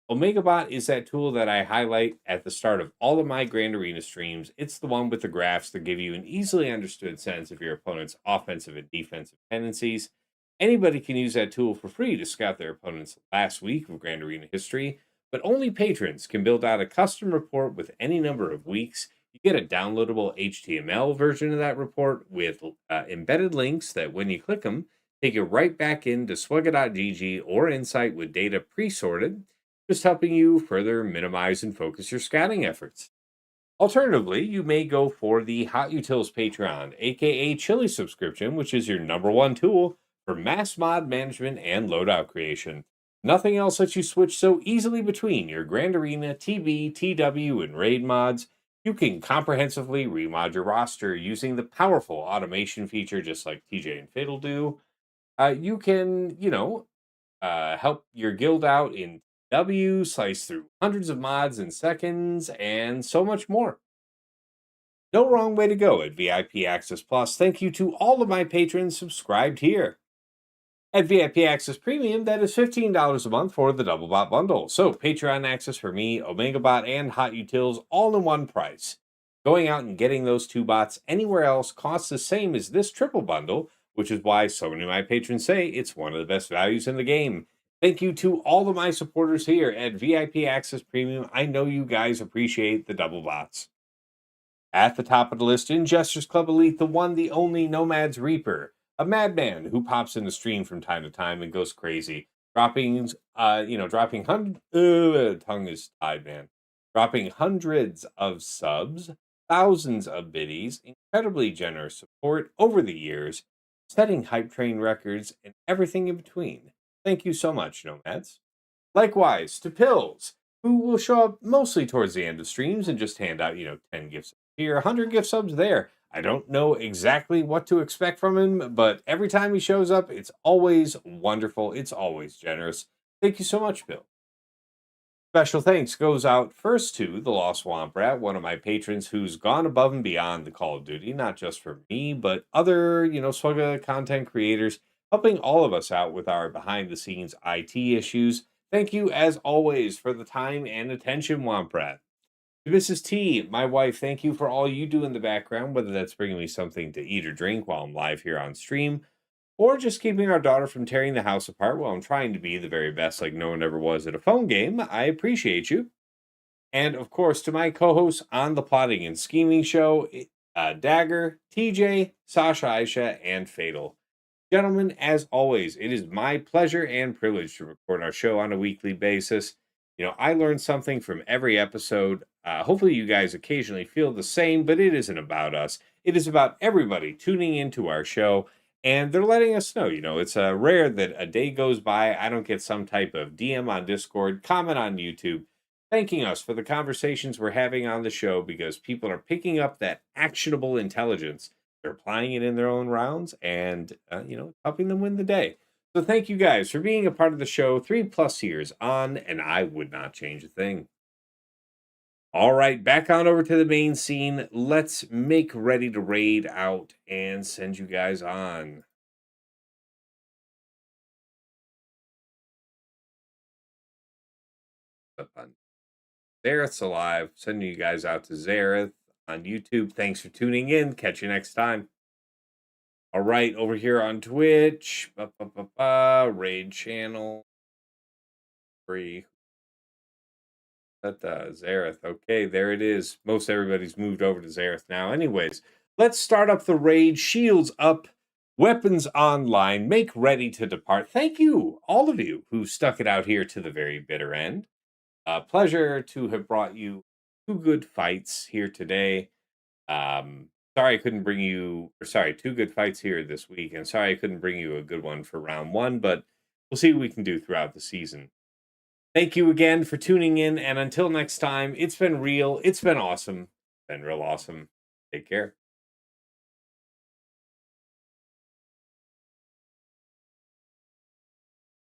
A: OmegaBot is that tool that I highlight at the start of all of my Grand Arena streams. It's the one with the graphs that give you an easily understood sense of your opponent's offensive and defensive tendencies. Anybody can use that tool for free to scout their opponent's last week of Grand Arena history, but only patrons can build out a custom report with any number of weeks. You get a downloadable HTML version of that report with embedded links that, when you click them, take you right back into swugga.gg or Insight with data pre-sorted, just helping you further minimize and focus your scouting efforts. Alternatively, you may go for the Hot Utils Patreon, aka Chili subscription, which is your #1 tool for mass mod management and loadout creation. Nothing else lets you switch so easily between your Grand Arena, TB, TW, and Raid mods. You can comprehensively remod your roster using the powerful automation feature, just like TJ and Fiddle do. You can, help your guild out in W, slice through hundreds of mods in seconds, and so much more. No wrong way to go at VIP Access Plus. Thank you to all of my patrons subscribed here. At VIP Access Premium, that is $15 a month for the Double Bot bundle. So Patreon access for me, OmegaBot, and Hot Utils all in one price. Going out and getting those two bots anywhere else costs the same as this triple bundle, which is why so many of my patrons say it's one of the best values in the game. Thank you to all of my supporters here at VIP Access Premium. I know you guys appreciate the double bots. At the top of the list, in Jester's Club Elite, the one, the only Nomad's Reaper, a madman who pops in the stream from time to time and goes crazy, dropping tongue is tied, man. Dropping hundreds of subs, thousands of biddies, incredibly generous support over the years, setting hype train records, and everything in between. Thank you so much, Nomads. Likewise, to Pills, who will show up mostly towards the end of streams and just hand out, 10 gifts here, 100 gift subs there. I don't know exactly what to expect from him, but every time he shows up, it's always wonderful. It's always generous. Thank you so much, Bill. Special thanks goes out first to the Lost Swamp Rat, one of my patrons who's gone above and beyond the Call of Duty, not just for me, but other, Swugga content creators, helping all of us out with our behind the scenes IT issues. Thank you, as always, for the time and attention, Womp Rat. To Mrs. T, my wife, thank you for all you do in the background, whether that's bringing me something to eat or drink while I'm live here on stream, or just keeping our daughter from tearing the house apart while I'm trying to be the very best like no one ever was at a phone game. I appreciate you. And of course, to my co-hosts on the Plotting and Scheming Show, Dagger, TJ, Sasha Aisha, and Fatal. Gentlemen, as always, it is my pleasure and privilege to record our show on a weekly basis. I learn something from every episode. Hopefully, you guys occasionally feel the same, but it isn't about us. It is about everybody tuning into our show, and they're letting us know. It's rare that a day goes by I don't get some type of DM on Discord, comment on YouTube, thanking us for the conversations we're having on the show because people are picking up that actionable intelligence. They're applying it in their own rounds and, helping them win the day. So thank you guys for being a part of the show 3+ years on, and I would not change a thing. All right, back on over to the main scene. Let's make ready to raid out and send you guys on. Zareth's alive. Sending you guys out to Zareth on YouTube. Thanks for tuning in. Catch you next time. All right, over here on Twitch. Raid channel. Free. Zareth. Okay, there it is. Most everybody's moved over to Zareth now. Anyways, let's start up the raid. Shields up. Weapons online. Make ready to depart. Thank you, all of you who stuck it out here to the very bitter end. Pleasure to have brought you 2 good fights here today. Sorry I couldn't bring you, 2 good fights here this week, and sorry I couldn't bring you a good one for round 1, but we'll see what we can do throughout the season. Thank you again for tuning in, and until next time, it's been real, it's been awesome, been real awesome. Take care.